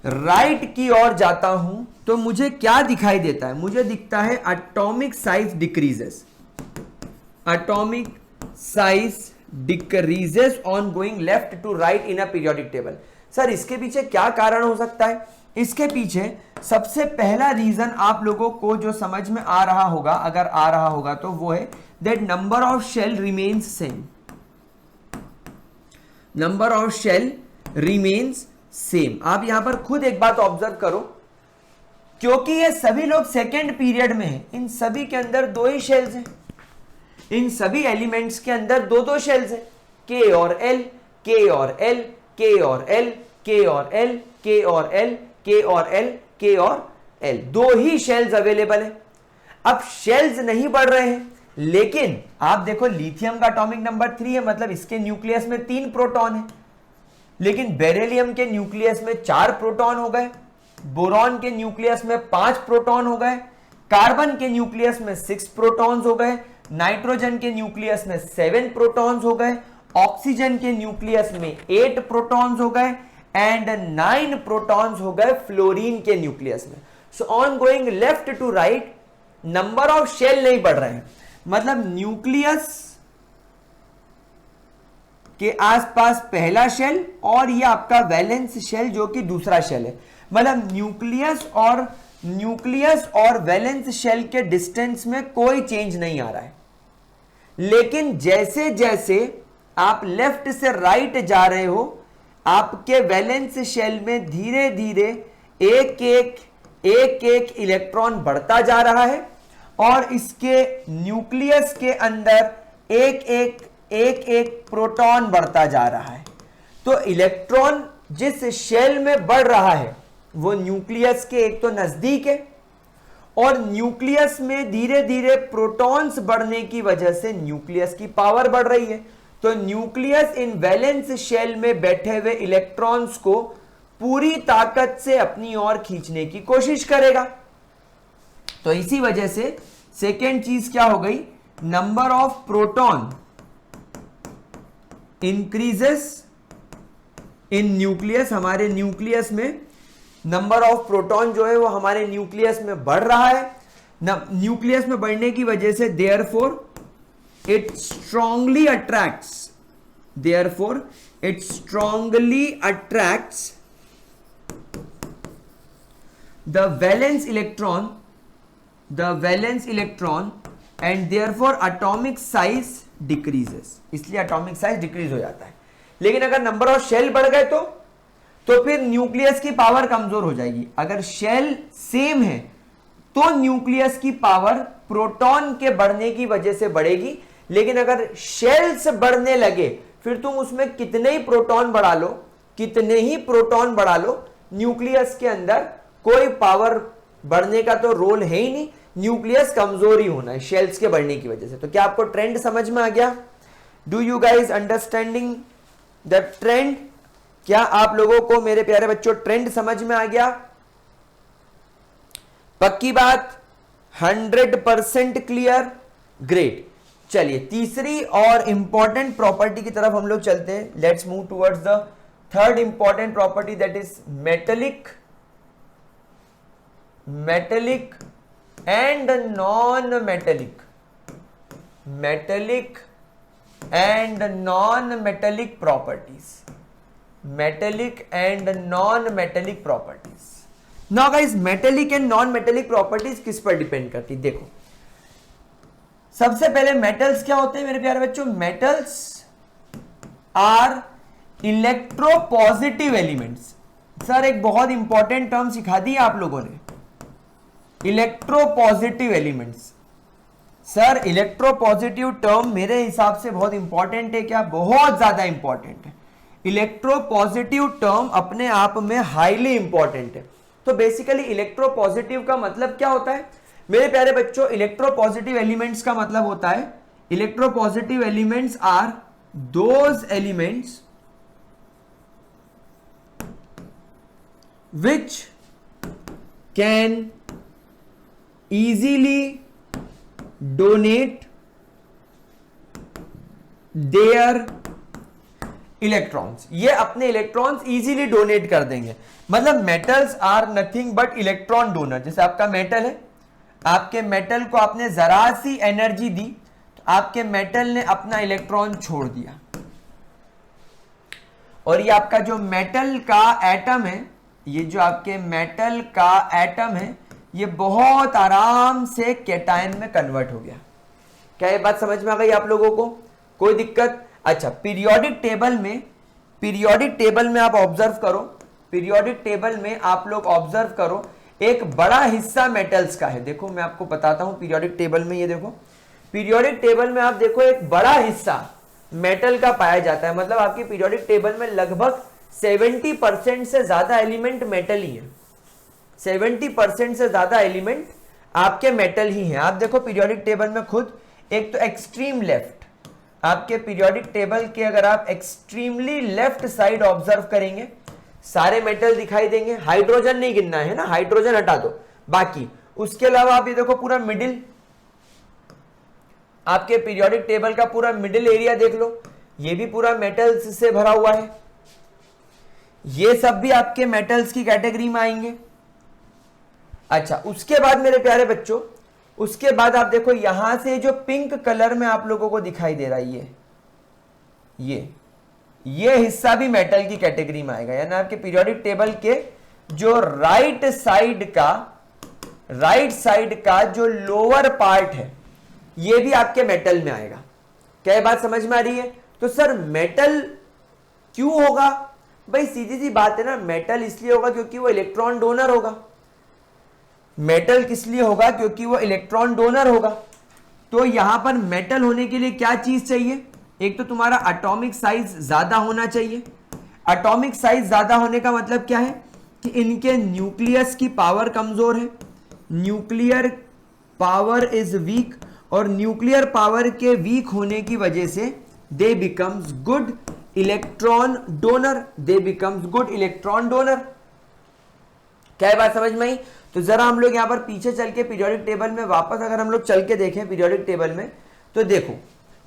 राइट की ओर जाता हूं तो मुझे क्या दिखाई देता है? मुझे दिखता है atomic size decreases, atomic size decreases on going left to right in a periodic table. Sir इसके पीछे क्या कारण हो सकता है? इसके पीछे सबसे पहला रीजन आप लोगों को जो समझ में आ रहा होगा, अगर आ रहा होगा तो वो है that number of shell remains same, number of shell remains same. आप यहां पर खुद एक बात ऑब्जर्व करो, क्योंकि ये सभी लोग सेकेंड पीरियड में हैं, इन सभी के अंदर दो ही शेल्स हैं, इन सभी एलिमेंट्स के अंदर दो दो शेल्स हैं, के और एल, के और एल, के और एल, के और एल, के और एल, के और एल, के और एल, दो ही शेल्स अवेलेबल है। अब शेल्स नहीं बढ़ रहे हैं, लेकिन आप देखो लिथियम का एटॉमिक नंबर 3 है, मतलब इसके न्यूक्लियस में 3 प्रोटॉन है, लेकिन बेरिलियम के न्यूक्लियस में 4 प्रोटॉन हो गए, बोरॉन के न्यूक्लियस में 5 प्रोटॉन हो गए, कार्बन के न्यूक्लियस में 6 प्रोटॉन्स हो गए, नाइट्रोजन के न्यूक्लियस में 7 प्रोटॉन्स हो गए, ऑक्सीजन के न्यूक्लियस में 8 प्रोटॉन्स हो गए एंड 9 प्रोटॉन्स हो गए फ्लोरीन के न्यूक्लियस में। So on going left to right number of shell नहीं बढ़ रहे हैं, मतलब न्यूक्लियस के आसपास पहला शेल और ये आपका वैलेंस शेल जो कि दूसरा शेल है, मतलब न्यूक्लियस और वैलेंस शेल के डिस्टेंस में कोई चेंज नहीं आ रहा है। लेकिन जैसे जैसे आप लेफ्ट से राइट जा रहे हो, आपके वैलेंस शेल में धीरे धीरे एक एक इलेक्ट्रॉन बढ़ता जा रहा है और इसके न्यूक्लियस के अंदर एक एक प्रोटॉन बढ़ता जा रहा है। तो इलेक्ट्रॉन जिस शेल में बढ़ रहा है वो न्यूक्लियस के एक तो नजदीक है और न्यूक्लियस में धीरे धीरे प्रोटॉन्स बढ़ने की वजह से न्यूक्लियस की पावर बढ़ रही है। तो न्यूक्लियस इन वैलेंस शेल में बैठे हुए इलेक्ट्रॉन्स को पूरी ताकत से अपनी ओर खींचने की कोशिश करेगा। तो इसी वजह से सेकेंड चीज क्या हो गई, number of proton increases in nucleus, हमारे न्यूक्लियस में नंबर ऑफ प्रोटॉन जो है वो हमारे न्यूक्लियस में बढ़ रहा है। न्यूक्लियस में बढ़ने की वजह से therefore it strongly attracts the valence electron and therefore atomic size decreases, इसलिए atomic size decrease हो जाता है। लेकिन अगर नंबर ऑफ शेल बढ़ गए तो फिर न्यूक्लियस की पावर कमजोर हो जाएगी। अगर शेल सेम है तो न्यूक्लियस की पावर प्रोटॉन के बढ़ने की वजह से बढ़ेगी, लेकिन अगर शेल्स बढ़ने लगे फिर तुम उसमें कितने ही प्रोटॉन बढ़ा लो, न्यूक्लियस के अंदर कोई पावर बढ़ने का तो रोल है ही नहीं, न्यूक्लियस कमजोर ही होना है शेल्स के बढ़ने की वजह से। तो क्या आपको ट्रेंड समझ में आ गया? Do you guys understanding the trend? क्या आप लोगों को मेरे प्यारे बच्चों ट्रेंड समझ में आ गया? पक्की बात, 100% क्लियर, ग्रेट। चलिए तीसरी और इंपॉर्टेंट प्रॉपर्टी की तरफ हम लोग चलते हैं। Let's move towards the third important property, that is metallic and non metallic properties. Now guys, metallic and non metallic properties किस पर डिपेंड करती? देखो, सबसे पहले मेटल्स क्या होते हैं मेरे प्यारे बच्चों? Metals are electropositive elements. Sir एक बहुत इंपॉर्टेंट टर्म सिखा दी आप लोगों ने, electropositive elements. Sir electropositive term मेरे हिसाब से बहुत इंपॉर्टेंट है क्या? बहुत ज्यादा इंपॉर्टेंट है। इलेक्ट्रोपॉजिटिव टर्म अपने आप में हाईली इंपॉर्टेंट है। तो बेसिकली इलेक्ट्रोपॉजिटिव का मतलब क्या होता है मेरे प्यारे बच्चों? इलेक्ट्रोपॉजिटिव एलिमेंट्स का मतलब होता है, electropositive elements are those elements which can easily donate their electrons। ये अपने इलेक्ट्रॉन्स इजीली डोनेट कर देंगे। मतलब metals are nothing but electron donor. जैसे आपका मेटल है, आपके मेटल को आपने जरा सी एनर्जी दी तो आपके मेटल ने अपना इलेक्ट्रॉन छोड़ दिया, और ये आपका जो मेटल का एटम है, ये जो आपके मेटल का एटम है, ये बहुत आराम से कैटायन में कन्वर्ट हो गया। क्या ये बात समझ में आ गई आप लोगों को? कोई दिक्कत? अच्छा, पीरियोडिक टेबल में आप ऑब्जर्व करो, पीरियोडिक टेबल में आप लोग ऑब्जर्व करो, एक बड़ा हिस्सा मेटल्स का है। देखो मैं आपको बताता हूं, पीरियोडिक टेबल में ये देखो, पीरियोडिक टेबल में आप देखो एक बड़ा हिस्सा मेटल का पाया जाता है। मतलब आपकी पीरियोडिक टेबल में लगभग 70% से ज्यादा एलिमेंट मेटल ही है। 70% से ज्यादा एलिमेंट आपके मेटल ही हैं। आप देखो पीरियोडिक टेबल में खुद, एक तो एक्सट्रीम लेफ्ट, आपके पीरियोडिक टेबल के अगर आप एक्सट्रीमली लेफ्ट साइड ऑब्जर्व करेंगे, सारे मेटल दिखाई देंगे। हाइड्रोजन नहीं गिनना है ना, हाइड्रोजन हटा दो बाकी। उसके अलावा आप ये देखो पूरा मिडिल, आपके पीरियोडिक टेबल का पूरा मिडिल एरिया देख लो, ये भी पूरा मेटल्स से भरा हुआ है। ये सब भी आपके मेटल्स की कैटेगरी में आएंगे। अच्छा, उसके बाद मेरे प्यारे बच्चों, उसके बाद आप देखो यहां से जो पिंक कलर में आप लोगों को दिखाई दे रहा है, ये हिस्सा भी मेटल की कैटेगरी में आएगा। यानी आपके पीरियोडिक टेबल के जो राइट साइड का जो लोअर पार्ट है, ये भी आपके मेटल में आएगा। क्या ये बात समझ में आ रही है? तो सर मेटल क्यों होगा? भाई सीधी सी बात है ना, मेटल इसलिए होगा क्योंकि वो इलेक्ट्रॉन डोनर होगा। मेटल किस लिए होगा? क्योंकि वो इलेक्ट्रॉन डोनर होगा। तो यहां पर मेटल होने के लिए क्या चीज चाहिए? एक तो तुम्हारा एटॉमिक साइज ज्यादा होना चाहिए। एटॉमिक साइज ज्यादा होने का मतलब क्या है? कि इनके न्यूक्लियस की पावर कमजोर है, न्यूक्लियर पावर इज वीक, और न्यूक्लियर पावर के वीक होने की वजह से दे बिकम्स गुड इलेक्ट्रॉन डोनर, क्या बात समझ में आई? तो जरा हम लोग यहां पर पीछे चल के पीरियोडिक टेबल में वापस अगर हम लोग चल के देखें पीरियोडिक टेबल में, तो देखो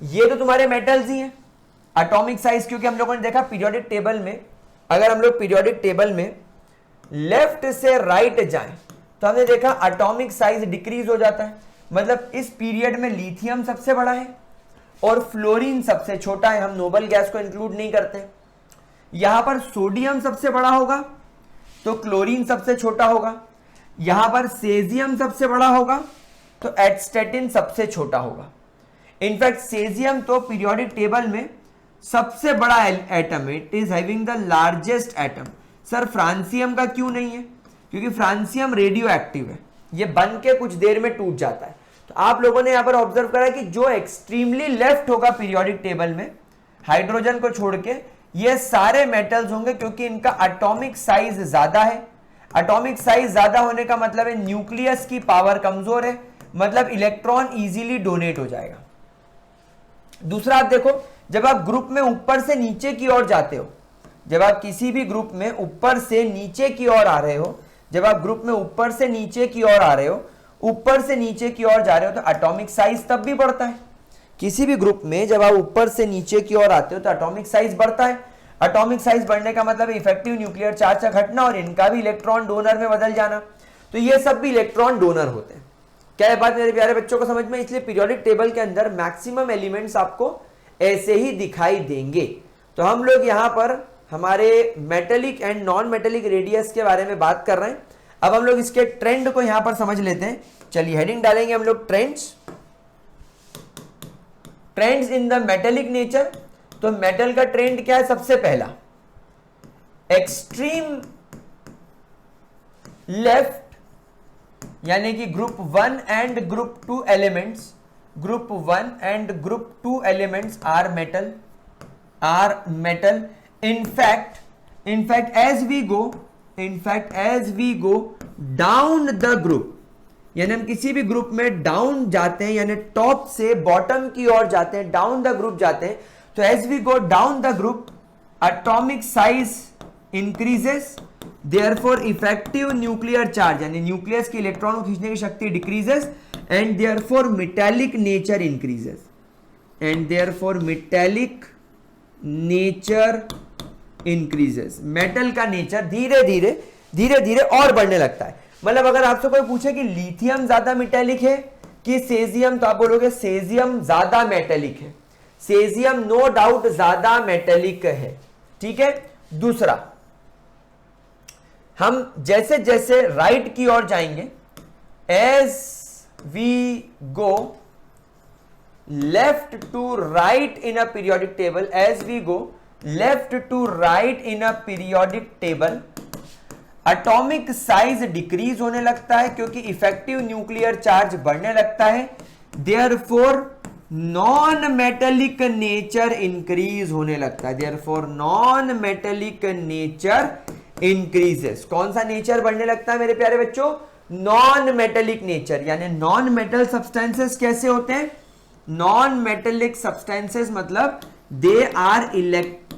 ये तो तुम्हारे मेटल्स ही हैं। एटॉमिक साइज, क्योंकि हम लोगों ने देखा पीरियोडिक टेबल में, अगर हम लोग पीरियोडिक टेबल में लेफ्ट से राइट जाएं तो हमने देखा एटॉमिक साइज डिक्रीज हो जाता है। मतलब इस पीरियड में लिथियम सबसे बड़ा है और फ्लोरीन सबसे छोटा है। हम नोबल गैस को इंक्लूड नहीं करते। यहां पर सोडियम सबसे बड़ा होगा तो क्लोरीन सबसे छोटा होगा। यहां पर सेजियम सबसे बड़ा होगा तो एटस्टेटिन सबसे छोटा होगा। इनफैक्ट सेजियम तो पीरियोडिक टेबल में सबसे बड़ा एटम है, it is having the largest atom. Sir francium का क्यों नहीं है? क्योंकि फ्रांसियम रेडियो एक्टिव है, ये बन के कुछ देर में टूट जाता है। तो आप लोगों ने यहां पर ऑब्जर्व करा कि जो एक्सट्रीमली लेफ्ट होगा पीरियोडिक टेबल में, हाइड्रोजन को छोड़ के, ये सारे मेटल्स होंगे क्योंकि इनका एटॉमिक साइज ज्यादा है। एटॉमिक साइज ज्यादा होने का मतलब है न्यूक्लियस की पावर कमजोर है, मतलब इलेक्ट्रॉन इजीली डोनेट हो जाएगा। दूसरा आप देखो, जब आप ग्रुप में ऊपर से नीचे की ओर जाते हो, जब आप किसी भी ग्रुप में ऊपर से नीचे की ओर आ रहे हो, जब आप ग्रुप में ऊपर से नीचे की ओर आ रहे हो, ऊपर से नीचे की ओर जा रहे हो, तो एटॉमिक साइज तब भी बढ़ता है। किसी भी ग्रुप में जब आप ऊपर से नीचे की ओर आते हो तो एटॉमिक साइज बढ़ता है। एटॉमिक साइज बढ़ने का मतलब इफेक्टिव न्यूक्लियर चार्ज का घटना और इनका भी इलेक्ट्रॉन डोनर में बदल जाना। तो ये सब भी इलेक्ट्रॉन डोनर होते हैं। क्या ये बात मेरे प्यारे बच्चों को समझ में? इसलिए पीरियोडिक टेबल के अंदर मैक्सिमम एलिमेंट्स आपको ऐसे ही दिखाई देंगे। तो हम लोग यहां पर हमारे metallic and non metallic radius के बारे में बात कर रहे हैं। अब हम लोग इसके ट्रेंड को यहां पर समझ लेते हैं। चलिए हेडिंग डालेंगे हम लोग trends in the metallic nature. तो मेटल का ट्रेंड क्या है? सबसे पहला एक्सट्रीम लेफ्ट, यानी कि group 1 and group 2 elements, group 1 and group 2 elements are metal. in fact as we go down the group, यानी हम किसी भी ग्रुप में डाउन जाते हैं, यानी टॉप से बॉटम की ओर जाते हैं, डाउन द ग्रुप जाते हैं, तो as we go down the group atomic size increases, therefore effective nuclear charge यानी न्यूक्लियस की इलेक्ट्रॉन को खींचने की शक्ति decreases, and therefore metallic nature increases, metal का नेचर धीरे धीरे और बढ़ने लगता है। मतलब अगर आपसे कोई पूछे कि लिथियम ज्यादा मेटेलिक है कि सेजियम, तो आप बोलोगे सेजियम ज्यादा मेटेलिक है। सेजियम नो डाउट ज्यादा मेटेलिक है, ठीक है। दूसरा, हम जैसे जैसे राइट की ओर जाएंगे, as we go left to right in a periodic table, as we go left to right in a periodic table, atomic size decrease होने लगता है क्योंकि इफेक्टिव न्यूक्लियर चार्ज बढ़ने लगता है। Therefore non metallic nature increase होने लगता है। Therefore non metallic nature increases. कौन सा नेचर बढ़ने लगता है मेरे प्यारे बच्चों? Non metallic nature. यानी नॉन मेटल सब्सटेंसेस कैसे होते हैं? नॉन मेटेलिक सब्सटेंसेस मतलब they are electronegative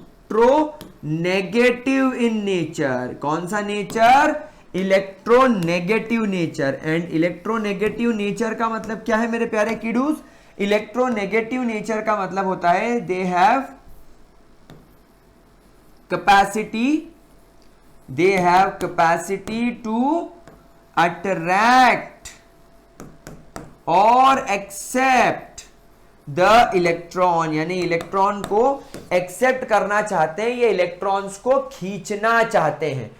in nature. कौन सा नेचर? Electronegative nature. And electronegative nature का मतलब क्या है मेरे प्यारे किडूस? इलेक्ट्रोनेगेटिव नेचर का मतलब होता है they have capacity they have capacity to attract or accept the electron, यानी इलेक्ट्रॉन को एक्सेप्ट करना चाहते हैं, ये इलेक्ट्रॉन्स को खींचना चाहते हैं।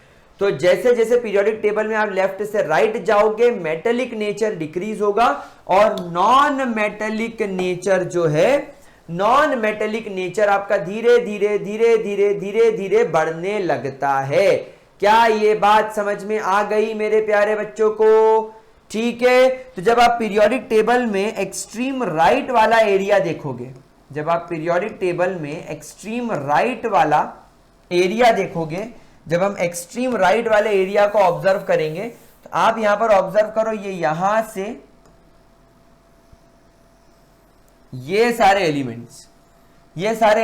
तो जैसे जैसे पीरियोडिक टेबल में आप लेफ्ट से राइट जाओगे, मेटेलिक नेचर डिक्रीज होगा और नॉन मेटेलिक नेचर जो है, नॉन मेटेलिक नेचर आपका धीरे धीरे धीरे धीरे धीरे धीरे बढ़ने लगता है। क्या ये बात समझ में आ गई मेरे प्यारे बच्चों को? ठीक है, तो जब आप पीरियोडिक टेबल में एक्सट्रीम राइट वाला एरिया देखोगे, जब आप पीरियोडिक टेबल में एक्सट्रीम राइट वाला एरिया देखोगे, जब हम एक्सट्रीम राइट वाले एरिया को ऑब्जर्व करेंगे, तो आप यहां पर ऑब्जर्व करो, ये यहां से ये सारे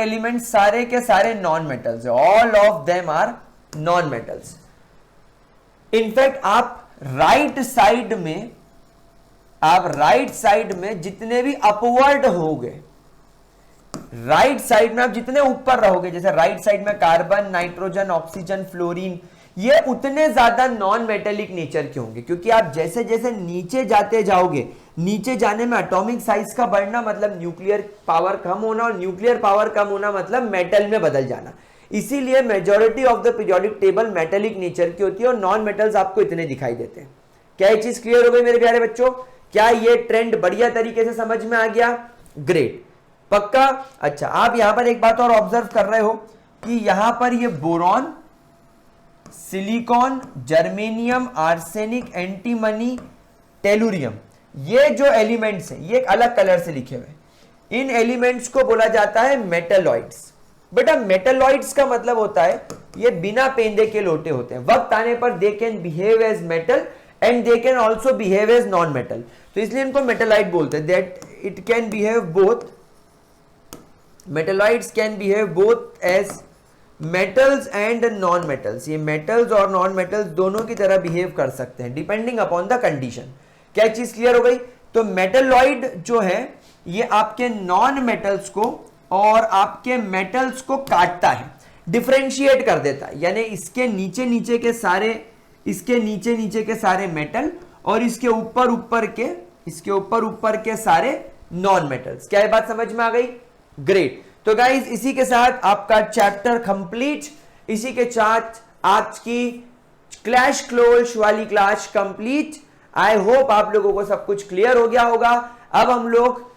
एलिमेंट्स सारे के सारे नॉन मेटल्स है, all of them are non metals. In fact आप राइट साइड में जितने भी अपवर्ड होगे, राइट साइड में आप जितने ऊपर रहोगे, जैसे राइट साइड में कार्बन, नाइट्रोजन, ऑक्सीजन, फ्लोरीन, ये उतने ज्यादा नॉन मेटेलिक नेचर के होंगे, क्योंकि आप जैसे जैसे नीचे जाते जाओगे, नीचे जाने में एटॉमिक साइज का बढ़ना मतलब न्यूक्लियर पावर कम होना, और न्यूक्लियर पावर कम होना मतलब मेटल में बदल जाना। इसीलिए majority of the periodic table metallic nature की होती है और नॉन मेटल्स आपको इतने दिखाई देते हैं। क्या ये चीज क्लियर हो गई मेरे प्यारे बच्चों? क्या ये ट्रेंड बढ़िया तरीके से समझ में आ गया? ग्रेट, पक्का? अच्छा, आप यहां पर एक बात और ऑब्जर्व कर रहे हो कि यहां पर ये boron, silicon, germanium, arsenic, antimony, tellurium, ये जो एलिमेंट्स हैं ये एक अलग कलर से लिखे हुए, इन एलिमेंट्स को बोला जाता है मेटलॉइड्स। बेटा मेटलॉइड्स का मतलब होता है ये बिना पेंदे के लोटे होते हैं, वक्त आने पर they can behave as metal and they can also behave as non metal, तो इसलिए इनको मेटलॉइड बोलते हैं। That it can behave both, metalloids can behave both as metals and non metals. ये मेटल्स और नॉन मेटल्स दोनों की तरह बिहेव कर सकते हैं डिपेंडिंग अपॉन द कंडीशन। क्या चीज क्लियर हो गई? तो मेटलॉइड जो है ये आपके नॉन मेटल्स को और आपके मेटल्स को काटता है, डिफरेंशिएट कर देता है, यानी इसके नीचे नीचे के सारे मेटल और इसके ऊपर ऊपर के सारे नॉन मेटल्स। क्या ये बात समझ में आ गई? ग्रेट। तो गाइज इसी के साथ आपका चैप्टर कंप्लीट, इसी के साथ आज की क्लैश क्लोज वाली क्लास कंप्लीट। आई होप आप लोगों को सब कुछ क्लियर हो गया होगा। अब हम लोग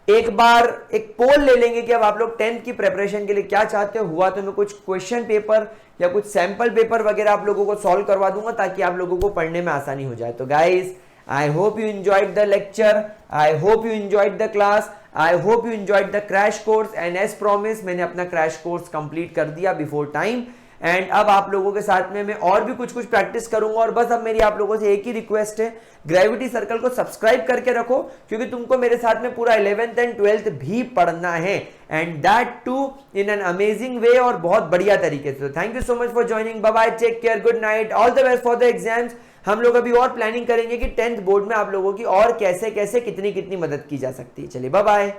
एक बार एक पोल ले लेंगे कि अब आप लोग 10th की प्रिपरेशन के लिए क्या चाहते हो। हुआ तो मैं कुछ क्वेश्चन पेपर या कुछ सैंपल पेपर वगैरह आप लोगों को सॉल्व करवा दूंगा ताकि आप लोगों को पढ़ने में आसानी हो जाए। तो guys I hope you enjoyed the lecture, I hope you enjoyed the class, I hope you enjoyed the crash course, and as promise मैंने अपना क्रैश कोर्स कंप्लीट कर दिया बिफोर टाइम। एंड अब आप लोगों के साथ में मैं और भी कुछ प्रैक्टिस करूंगा, और बस अब मेरी आप लोगों से एक ही रिक्वेस्ट है, ग्रेविटी सर्कल को सब्सक्राइब करके रखो, क्योंकि तुमको मेरे साथ में पूरा 11th एंड 12th भी पढ़ना है, and that too in an amazing way और बहुत बढ़िया तरीके से। Thank you so much for joining, bye bye, take care, good night, all the best for the exams. हम लोग अभी और प्लानिंग करेंगे कि 10th बोर्ड में आप लोगों की और कैसे कैसे कितनी कितनी मदद की जा सकती है। चलिए बाय बाय।